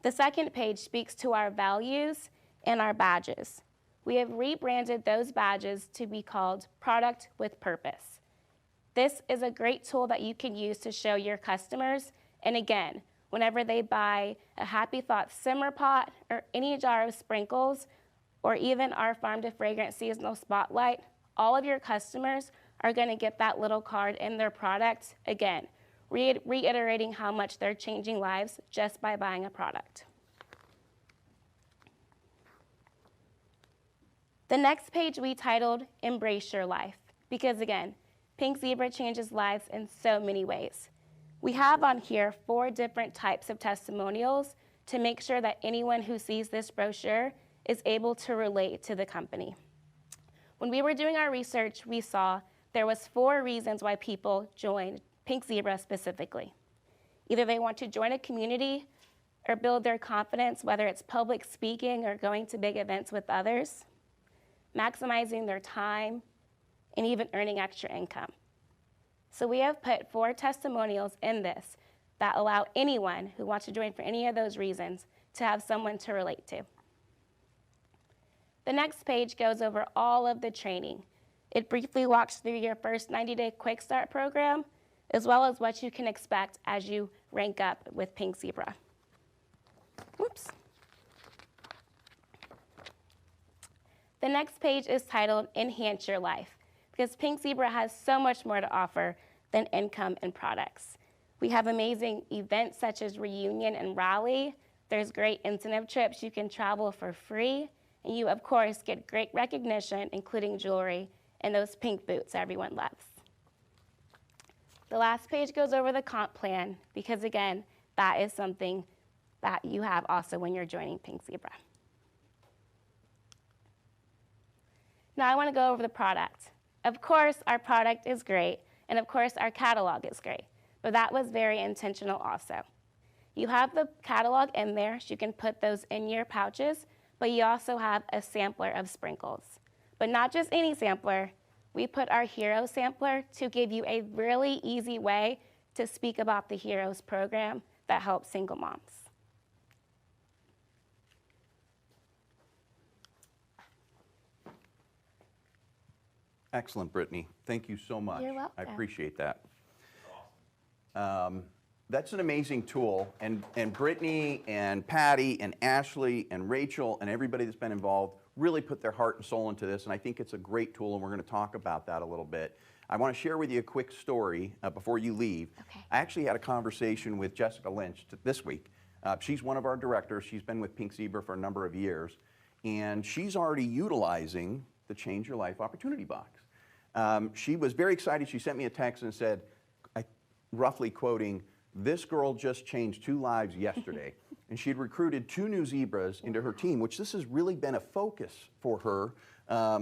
The second page speaks to our values and our badges. we have rebranded those badges to be called Product with Purpose. This is a great tool that you can use to show your customers, and again, whenever they buy a Happy Thoughts simmer pot or any jar of sprinkles, or even our Farm to Fragrance seasonal spotlight, all of your customers are gonna get that little card in their product, again, reiterating how much they're changing lives just by buying a product. The next page we titled Embrace Your Life, because again, Pink Zebra changes lives in so many ways. We have on here 4 different types of testimonials to make sure that anyone who sees this brochure is able to relate to the company. When we were doing our research, we saw there was 4 reasons why people joined Pink Zebra specifically. Either they want to join a community or build their confidence, whether it's public speaking or going to big events with others, maximizing their time, and even earning extra income. So we have put 4 testimonials in this that allow anyone who wants to join for any of those reasons to have someone to relate to. The next page goes over all of the training. It briefly walks through your first 90-day Quick Start program, as well as what you can expect as you rank up with Pink Zebra. Whoops. The next page is titled Enhance Your Life, because Pink Zebra has so much more to offer than income and products. We have amazing events such as Reunion and Rally. There's great incentive trips. You can travel for free. And you, of course, get great recognition, including jewelry and those pink boots everyone loves. The last page goes over the comp plan, because again, that is something that you have also when you're joining Pink Zebra. Now I want to go over the product. Of course, our product is great, and of course, our catalog is great, but that was very intentional also. You have the catalog in there, so you can put those in your pouches, but you also have a sampler of sprinkles. But not just any sampler, we put our Hero sampler to give you a really easy way to speak about the Heroes program that helps single moms. Excellent, Brittany. Thank you so much. You're welcome. I appreciate that. That's an amazing tool, and Brittany and Patty and Ashley and Rachel and everybody that's been involved really put their heart and soul into this, and I think it's a great tool, and we're going to talk about that a little bit. I want to share with you a quick story before you leave. Okay. I actually had a conversation with Jessica Lynch this week. She's one of our directors. She's been with Pink Zebra for a number of years, and she's already utilizing the Change Your Life Opportunity Box. She was very excited. She sent me a text and said, roughly quoting, "This girl just changed 2 lives yesterday." And she'd recruited 2 new zebras into her team, which this has really been a focus for her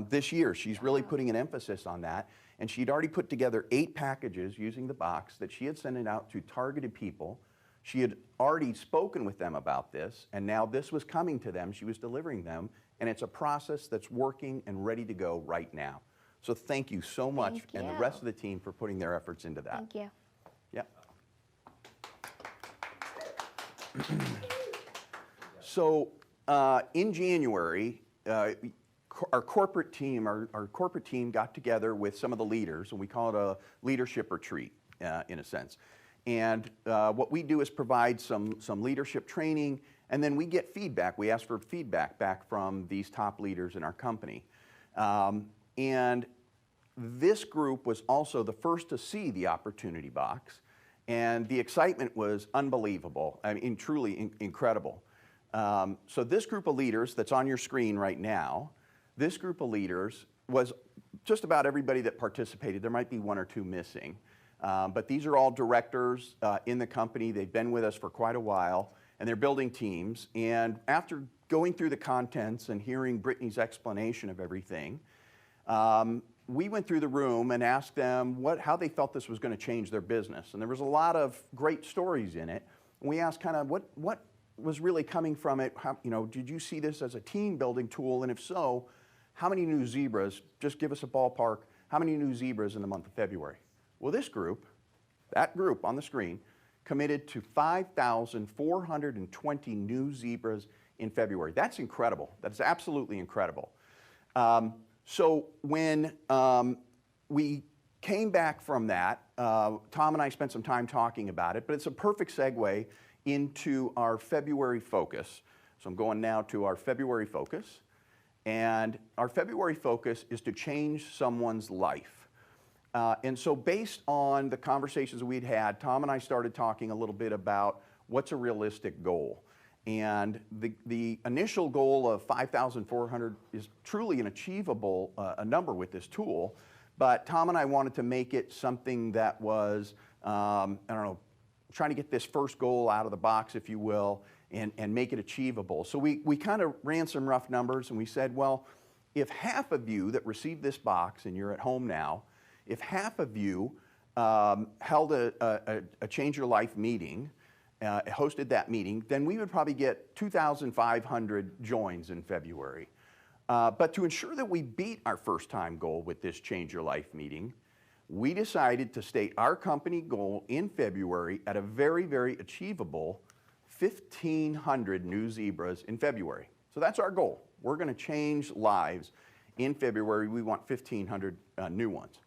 this year. She's really putting an emphasis on that. And she'd already put together 8 packages using the box that she had sent it out to targeted people. She had already spoken with them about this, and now this was coming to them. She was delivering them, and it's a process that's working and ready to go right now. So thank you so much, Thank and the you. rest of the team for putting their efforts into that. Thank you. Yeah. So in January, our corporate team got together with some of the leaders, and we call it a leadership retreat in a sense. And what we do is provide some leadership training, and then we get feedback. We ask for feedback back from these top leaders in our company. And this group was also the first to see the opportunity box, and the excitement was unbelievable. I mean, truly incredible. So this group of leaders that's on your screen right now, this group of leaders was just about everybody that participated. There might be 1 or 2 missing. But these are all directors in the company. They've been with us for quite a while, and they're building teams. And after going through the contents and hearing Brittany's explanation of everything, we went through the room and asked them how they felt this was going to change their business. And there was a lot of great stories in it. And we asked kind of what was really coming from it. How, did you see this as a team building tool? And if so, how many new zebras, just give us a ballpark, how many new zebras in the month of February? Well, this group, that group on the screen, committed to 5,420 new zebras in February. That's incredible. That's absolutely incredible. So when we came back from that, Tom and I spent some time talking about it, but it's a perfect segue into our February focus. So I'm going now to our February focus. And our February focus is to change someone's life. And so based on the conversations we'd had, Tom and I started talking a little bit about what's a realistic goal. And the initial goal of 5,400 is truly an achievable a number with this tool. But Tom and I wanted to make it something that was, I don't know, trying to get this first goal out of the box, if you will, and make it achievable. So we kind of ran some rough numbers and we said, well, if half of you that received this box, and you're at home now, if half of you held a Change Your Life meeting, hosted that meeting, then we would probably get 2,500 joins in February. But to ensure that we beat our first time goal with this Change Your Life meeting, we decided to state our company goal in February at a very, very achievable 1,500 new zebras in February. So that's our goal. We're going to change lives in February. We want 1,500 new ones.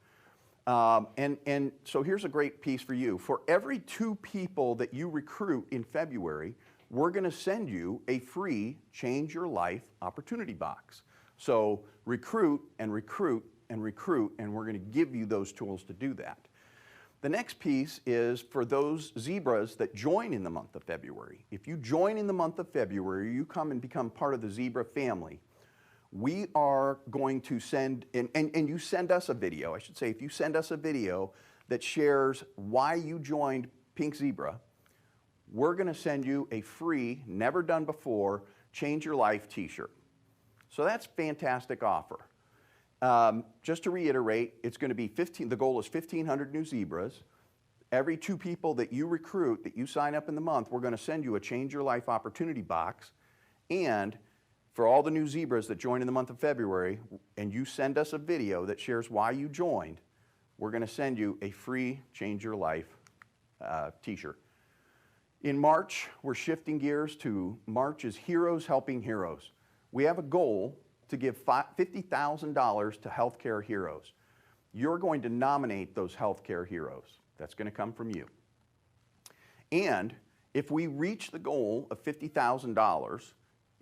And so here's a great piece for you. For every 2 people that you recruit in February, we're going to send you a free Change Your Life opportunity box. So recruit and recruit and recruit, and we're going to give you those tools to do that. The next piece is for those zebras that join in the month of February. If you join in the month of February, you come and become part of the zebra family, we are going to send, and you send us a video, I should say, if you send us a video that shares why you joined Pink Zebra, we're going to send you a free, never done before, Change Your Life t-shirt. So that's a fantastic offer. Just to reiterate, it's going to be the goal is 1,500 new zebras. Every 2 people that you recruit, that you sign up in the month, we're going to send you a Change Your Life opportunity box. And for all the new zebras that join in the month of February, and you send us a video that shares why you joined, we're going to send you a free Change Your Life t-shirt. In March, we're shifting gears to March is Heroes Helping Heroes. We have a goal to give $50,000 to healthcare heroes. You're going to nominate those healthcare heroes. That's going to come from you. And if we reach the goal of $50,000,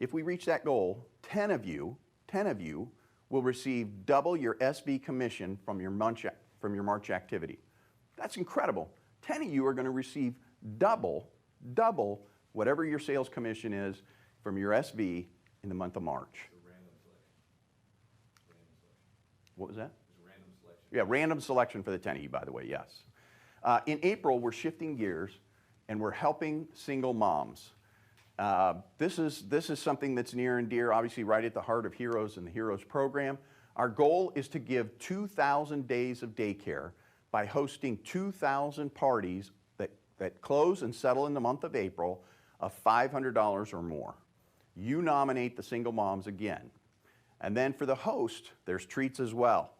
if we reach that goal, 10 of you will receive double your SV commission from your March activity. That's incredible. 10 of you are going to receive double whatever your sales commission is from your SV in the month of March. What was that? Random selection. Yeah, random selection for the 10 of you, by the way, yes. In April, we're shifting gears and we're helping single moms. This is something that's near and dear, obviously right at the heart of Heroes and the Heroes program. Our goal is to give 2,000 days of daycare by hosting 2,000 parties that close and settle in the month of April of $500 or more. You nominate the single moms again. And then for the host, there's treats as well.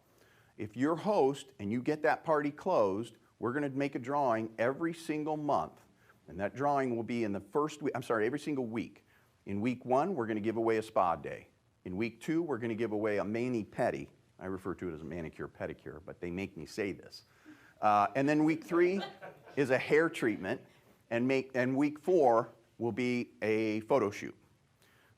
If you're host and you get that party closed, we're going to make a drawing every single month. And that drawing will be in the first week, every single week. In week 1, we're going to give away a spa day. In week 2, we're going to give away a mani-pedi. I refer to it as a manicure pedicure, but they make me say this. And then week 3 is a hair treatment, and week 4 will be a photo shoot.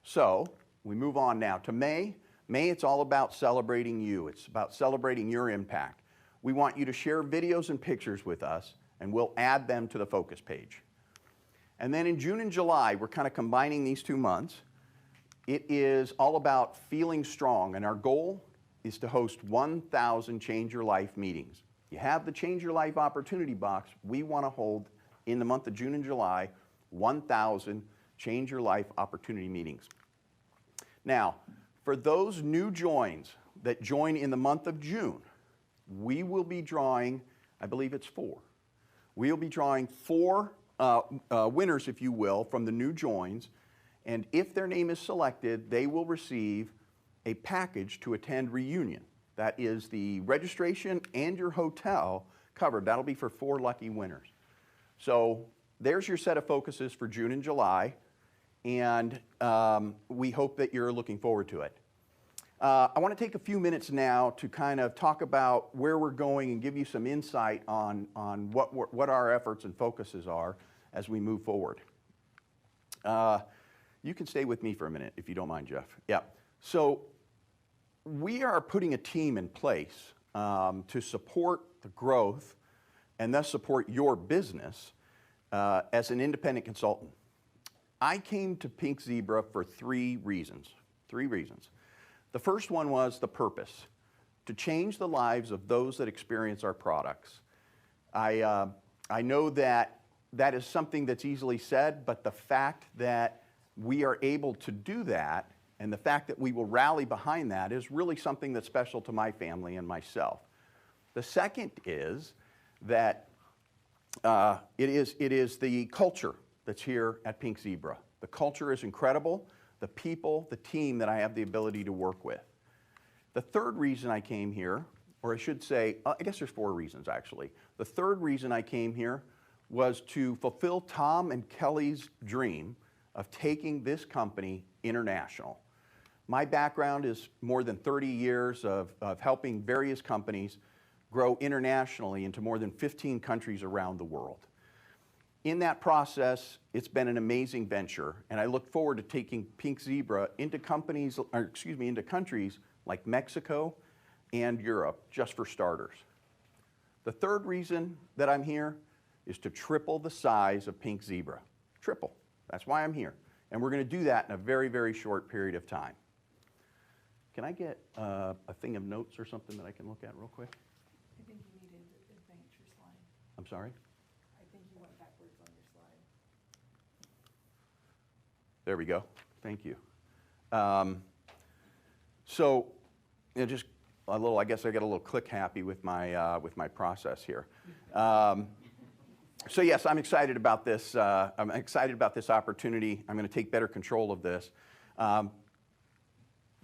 So we move on now to May. May, it's all about celebrating you. It's about celebrating your impact. We want you to share videos and pictures with us, and we'll add them to the focus page. And then in June and July, we're kind of combining these 2 months. It is all about feeling strong, and our goal is to host 1,000 Change Your Life meetings. You have the Change Your Life opportunity box. We want to hold, in the month of June and July, 1,000 Change Your Life opportunity meetings. Now, for those new joins that join in the month of June, we will be drawing, I believe it's 4. We'll be drawing 4 winners, if you will, from the new joins, and if their name is selected, they will receive a package to attend Reunion. That is the registration and your hotel covered. That'll be for 4 lucky winners. So there's your set of focuses for June and July, and we hope that you're looking forward to it. I want to take a few minutes now to kind of talk about where we're going and give you some insight on what our efforts and focuses are as we move forward. You can stay with me for a minute if you don't mind, Jeff. Yeah. So we are putting a team in place to support the growth and thus support your business as an independent consultant. I came to Pink Zebra for three reasons. The first one was the purpose, to change the lives of those that experience our products. I know that that is something that's easily said, but the fact that we are able to do that and the fact that we will rally behind that is really something that's special to my family and myself. The second is that it is the culture that's here at Pink Zebra. The culture is incredible. The people, the team that I have the ability to work with. The third reason I came here, or I should say, I guess there's four reasons actually. The third reason I came here was to fulfill Tom and Kelly's dream of taking this company international. My background is more than 30 years of helping various companies grow internationally into more than 15 countries around the world. In that process, it's been an amazing venture, and I look forward to taking Pink Zebra into countries like Mexico and Europe, just for starters. The third reason that I'm here is to triple the size of Pink Zebra. Triple. That's why I'm here. And we're going to do that in a very, very short period of time. Can I get a thing of notes or something that I can look at real quick? I think you need to advance your slide. I'm sorry? I think you went backwards on your slide. There we go. Thank you. So, just a little. I guess I got a little click happy with my process here. So yes, I'm excited about this. I'm excited about this opportunity. I'm going to take better control of this.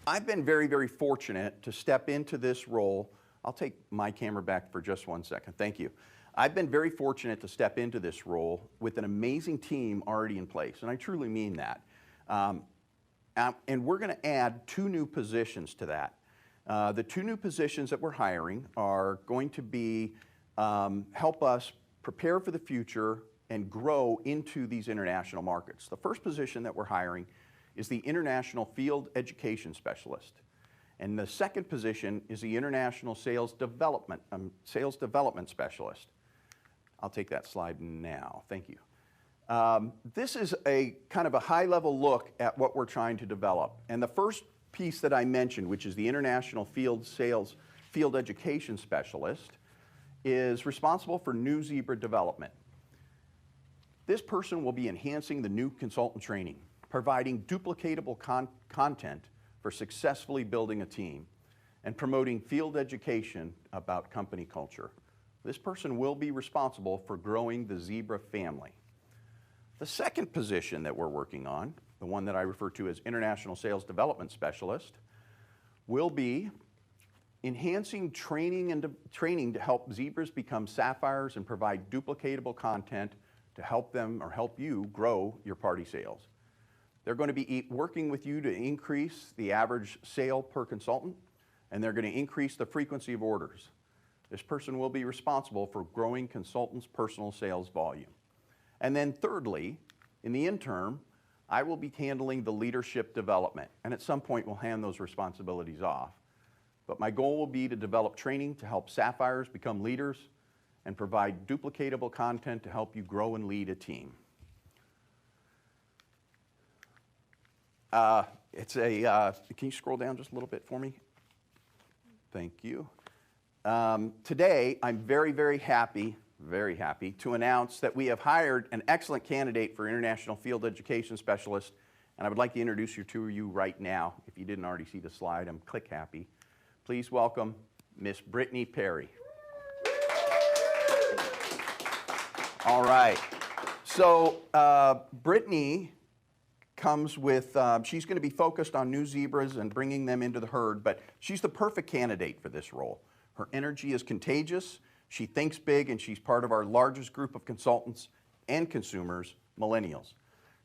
I've been very, very fortunate to step into this role. I'll take my camera back for just 1 second. Thank you. I've been very fortunate to step into this role with an amazing team already in place, and I truly mean that. And we're going to add 2 new positions to that. The 2 new positions that we're hiring are going to be help us prepare for the future and grow into these international markets. The first position that we're hiring is the International Field Education Specialist. And the second position is the International Sales Development Specialist. I'll take that slide now. Thank you. This is a kind of a high-level look at what we're trying to develop. And the first piece that I mentioned, which is the International Field Education Specialist, is responsible for new Zebra development. This person will be enhancing the new consultant training, providing duplicatable content for successfully building a team, and promoting field education about company culture. This person will be responsible for growing the Zebra family. The second position that we're working on, the one that I refer to as International Sales Development Specialist, will be enhancing training to help Zebras become Sapphires and provide duplicatable content to help them or help you grow your party sales. They're going to be working with you to increase the average sale per consultant, and they're going to increase the frequency of orders. This person will be responsible for growing consultants' personal sales volume. And then thirdly, in the interim, I will be handling the leadership development, and at some point we'll hand those responsibilities off. But my goal will be to develop training to help Sapphires become leaders and provide duplicatable content to help you grow and lead a team. Can you scroll down just a little bit for me? Thank you. Today, I'm very, very happy to announce that we have hired an excellent candidate for International Field Education Specialist, and I would like to introduce you to you right now. If you didn't already see the slide, I'm click happy. Please welcome Miss Brittany Perry. All right. So Brittany comes with, she's going to be focused on new Zebras and bringing them into the herd, but she's the perfect candidate for this role. Her energy is contagious, she thinks big, and she's part of our largest group of consultants and consumers, millennials.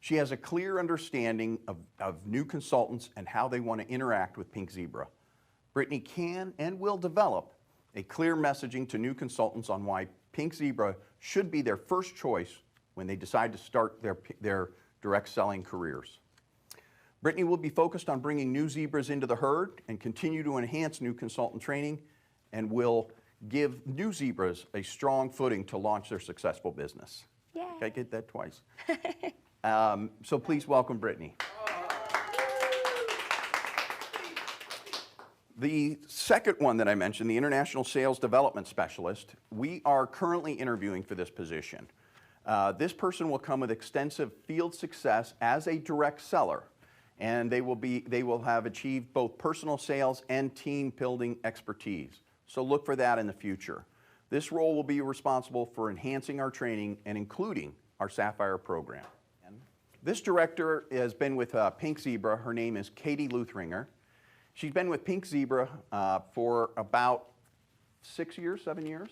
She has a clear understanding of new consultants and how they want to interact with Pink Zebra. Brittany can and will develop a clear messaging to new consultants on why Pink Zebra should be their first choice when they decide to start their direct selling careers. Brittany will be focused on bringing new zebras into the herd and continue to enhance new consultant training, and will give new zebras a strong footing to launch their successful business. Yay. I get that twice. So please welcome Brittany. The second one that I mentioned, the International Sales Development Specialist, we are currently interviewing for this position. This person will come with extensive field success as a direct seller, and they will have achieved both personal sales and team building expertise. So look for that in the future. This role will be responsible for enhancing our training and including our Sapphire program. This director has been with Pink Zebra. Her name is Katie Luthringer. She's been with Pink Zebra for about 7 years,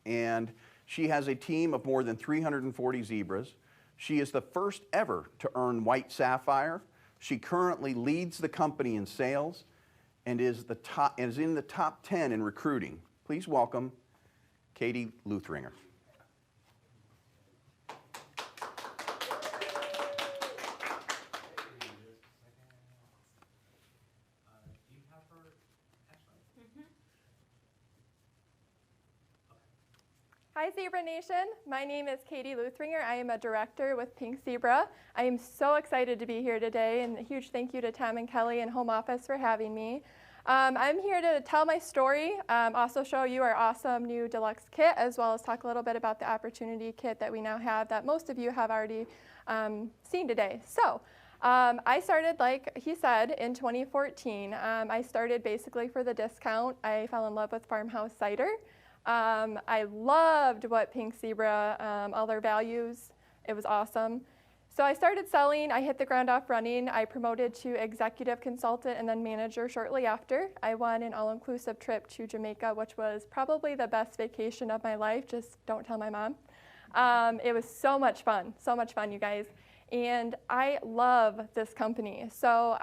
and she has a team of more than 340 zebras. She is the first ever to earn White Sapphire. She currently leads the company in sales and is in the top 10 in recruiting. Please welcome Katie Luthringer. Hi Zebra Nation, my name is Katie Luthringer. I am a director with Pink Zebra. I am so excited to be here today, and a huge thank you to Tom and Kelly and Home Office for having me. I'm here to tell my story, also show you our awesome new deluxe kit, as well as talk a little bit about the opportunity kit that we now have that most of you have already seen today. So I started, like he said, in 2014. I started basically for the discount. I fell in love with Farmhouse Cider. I loved what Pink Zebra, all their values. It was awesome. So I started selling. I hit the ground off running. I promoted to executive consultant and then manager shortly after. I won an all-inclusive trip to Jamaica, which was probably the best vacation of my life. Just don't tell my mom. It was so much fun, you guys. And I love this company. So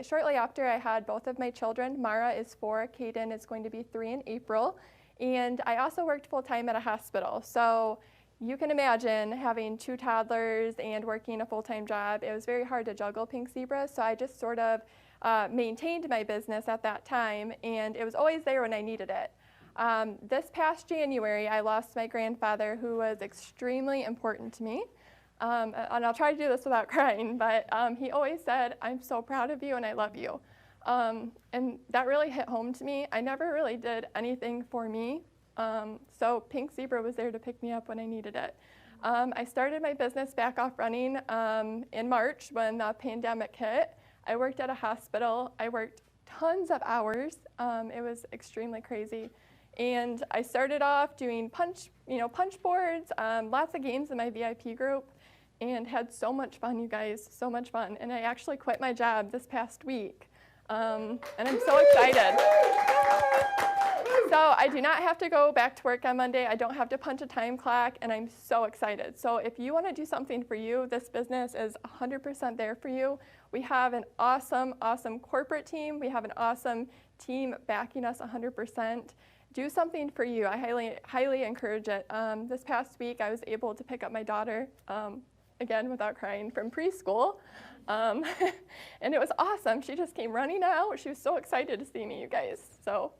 shortly after, I had both of my children. Mara is 4, Kaden is going to be 3 in April. And I also worked full-time at a hospital. So you can imagine having 2 toddlers and working a full-time job. It was very hard to juggle Pink Zebra, so I just sort of maintained my business at that time, and it was always there when I needed it. This past January, I lost my grandfather, who was extremely important to me. And I'll try to do this without crying, but he always said, "I'm so proud of you and I love you." And that really hit home to me. I never really did anything for me. So Pink Zebra was there to pick me up when I needed it. I started my business back off running in March when the pandemic hit. I worked at a hospital. I worked tons of hours. It was extremely crazy. And I started off doing punch boards, lots of games in my VIP group, and had so much fun, you guys, so much fun. And I actually quit my job this past week. And I'm so excited. So I do not have to go back to work on Monday. I don't have to punch a time clock, and I'm so excited. So if you want to do something for you, this business is 100% there for you. We have an awesome, awesome corporate team. We have an awesome team backing us 100%. Do something for you. I highly, highly encourage it. This past week, I was able to pick up my daughter, again, without crying, from preschool. And it was awesome. She just came running out. She was so excited to see me, you guys. So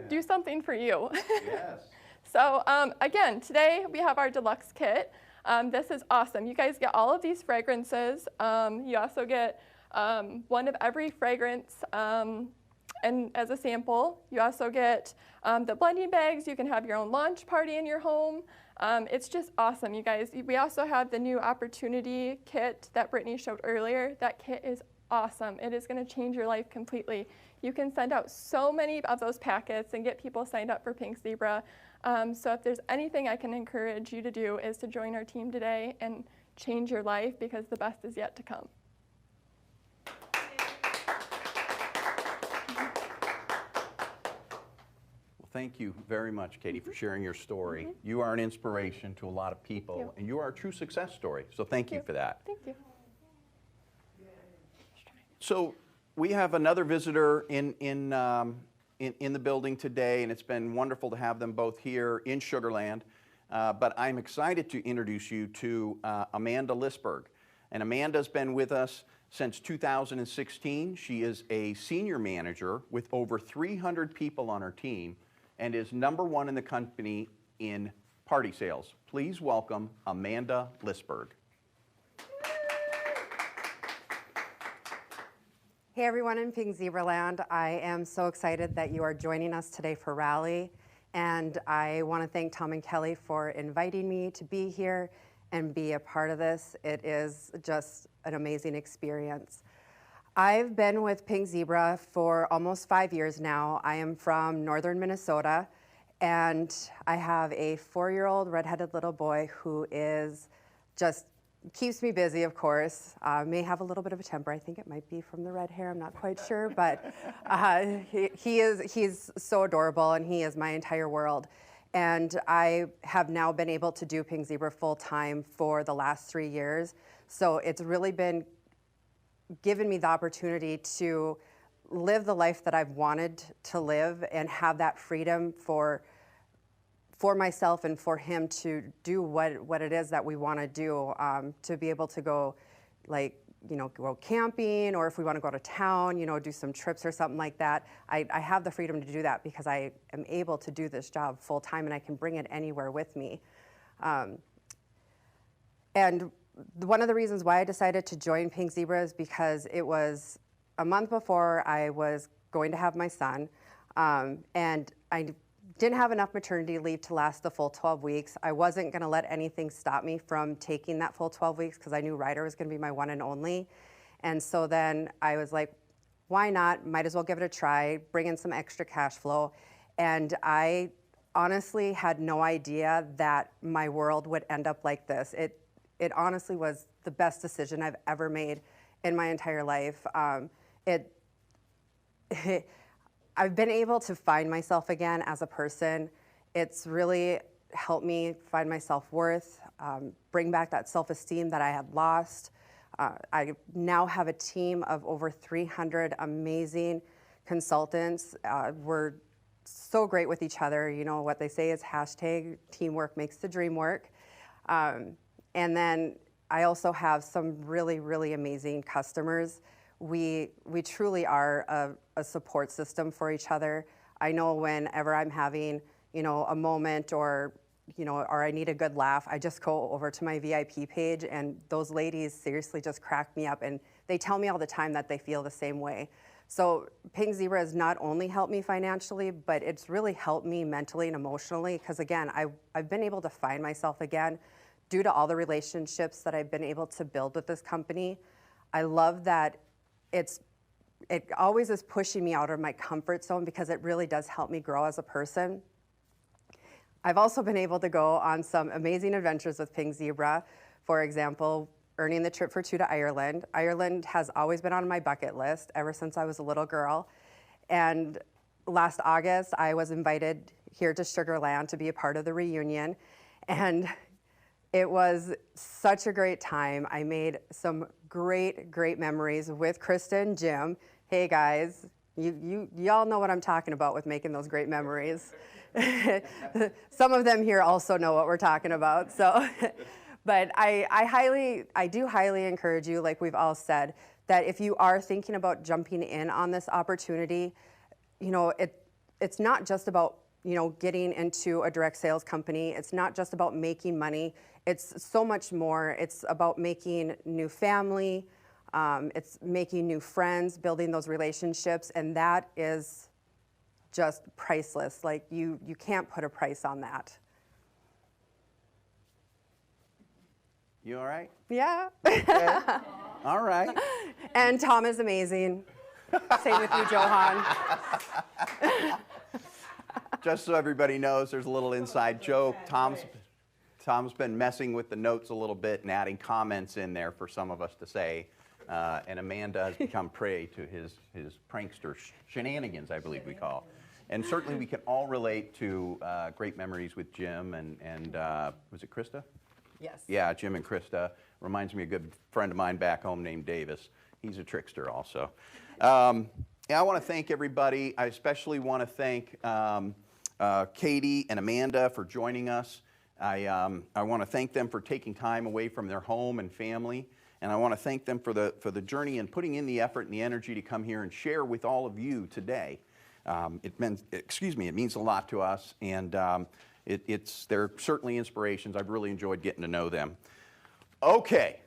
do something for you. Yes. So again, today we have our deluxe kit. This is awesome. You guys get all of these fragrances. You also get one of every fragrance and as a sample. You also get the blending bags. You can have your own launch party in your home. It's just awesome, you guys. We also have the new opportunity kit that Brittany showed earlier. That kit is awesome. It is going to change your life completely. You can send out so many of those packets and get people signed up for Pink Zebra. So if there's anything I can encourage you to do is to join our team today and change your life, because the best is yet to come. Thank you very much, Katie, for sharing your story. You are an inspiration to a lot of people, and you are a true success story. So thank you for that. Thank you. So we have another visitor in the building today, and it's been wonderful to have them both here in Sugar Land. But I'm excited to introduce you to Amanda Lisberg. And Amanda's been with us since 2016. She is a senior manager with over 300 people on her team and is #1 in the company in party sales. Please welcome Amanda Lisberg. Hey everyone in Pink Zebra Land. I am so excited that you are joining us today for Rally. And I want to thank Tom and Kelly for inviting me to be here and be a part of this. It is just an amazing experience. I've been with Pink Zebra for almost 5 years now. I am from northern Minnesota, and I have a 4-year-old redheaded little boy who is just keeps me busy, of course. May have a little bit of a temper. I think it might be from the red hair. I'm not quite sure, but he's so adorable, and he is my entire world. And I have now been able to do Pink Zebra full-time for the last 3 years. So it's really been given me the opportunity to live the life that I've wanted to live and have that freedom for myself and for him to do what it is that we want to do, to be able to go, like, go camping, or if we want to go to town, do some trips or something like that. I have the freedom to do that because I am able to do this job full time, and I can bring it anywhere with me. And one of the reasons why I decided to join Pink Zebra is because it was a month before I was going to have my son, and I didn't have enough maternity leave to last the full 12 weeks. I wasn't going to let anything stop me from taking that full 12 weeks because I knew Ryder was going to be my one and only. And so then I was like, why not? Might as well give it a try, bring in some extra cash flow. And I honestly had no idea that my world would end up like this. It honestly was the best decision I've ever made in my entire life. I've been able to find myself again as a person. It's really helped me find my self-worth, bring back that self-esteem that I had lost. I now have a team of over 300 amazing consultants. We're so great with each other. What they say is hashtag teamwork makes the dream work. And then I also have some really, really amazing customers. We truly are a support system for each other. I know whenever I'm having, a moment or I need a good laugh, I just go over to my VIP page, and those ladies seriously just crack me up, and they tell me all the time that they feel the same way. So Pink Zebra has not only helped me financially, but it's really helped me mentally and emotionally, because again, I've been able to find myself again due to all the relationships that I've been able to build with this company. I love that it always is pushing me out of my comfort zone because it really does help me grow as a person. I've also been able to go on some amazing adventures with Pink Zebra. For example, earning the trip for 2 to Ireland. Ireland has always been on my bucket list ever since I was a little girl. And last August, I was invited here to Sugar Land to be a part of the reunion. And it was such a great time. I made some great memories with Krista and Jim. Hey guys, y'all know what I'm talking about with making those great memories. Some of them here also know what we're talking about. So, but I do highly encourage you, like we've all said, that if you are thinking about jumping in on this opportunity, it's not just about getting into a direct sales company. It's not just about making money. It's so much more. It's about making new family. It's making new friends, building those relationships, and that is just priceless. Like you can't put a price on that. You all right? Yeah. Okay. All right. And Tom is amazing. Same with you, Johan. Just so everybody knows, there's a little inside joke. Tom's been messing with the notes a little bit and adding comments in there for some of us to say. And Amanda has become prey to his prankster shenanigans, I believe we call. And certainly we can all relate to great memories with Jim and was it Krista? Yes. Yeah, Jim and Krista. Reminds me of a good friend of mine back home named Davis. He's a trickster also. Yeah, I want to thank everybody. I especially want to thank Katie and Amanda for joining us. I want to thank them for taking time away from their home and family. And I want to thank them for the journey and putting in the effort and the energy to come here and share with all of you today. It means a lot to us, and they're certainly inspirations. I've really enjoyed getting to know them. Okay,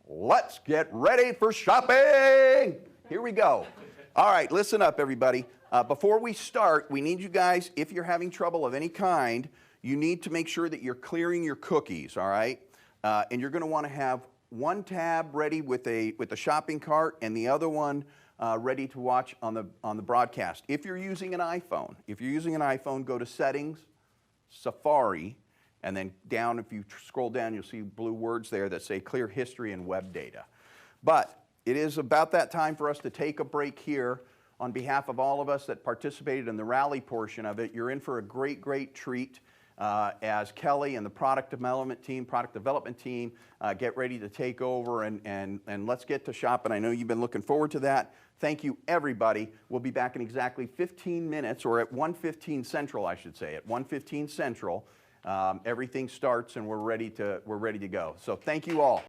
let's get ready for shopping. Here we go. All right, listen up, everybody. Before we start, we need you guys, if you're having trouble of any kind, you need to make sure that you're clearing your cookies, all right? And you're going to want to have one tab ready with a shopping cart and the other one ready to watch on the broadcast. If you're using an iPhone, go to Settings, Safari, and then down, if you scroll down, you'll see blue words there that say Clear History and Web Data. But it is about that time for us to take a break here. On behalf of all of us that participated in the rally portion of it, you're in for a great, great treat as Kelly and the product development team get ready to take over, and let's get to shopping. I know you've been looking forward to that. Thank you, everybody. We'll be back in exactly 15 minutes, or at 1:15 Central, I should say. At 1:15 Central, everything starts, and we're ready to go. So thank you all.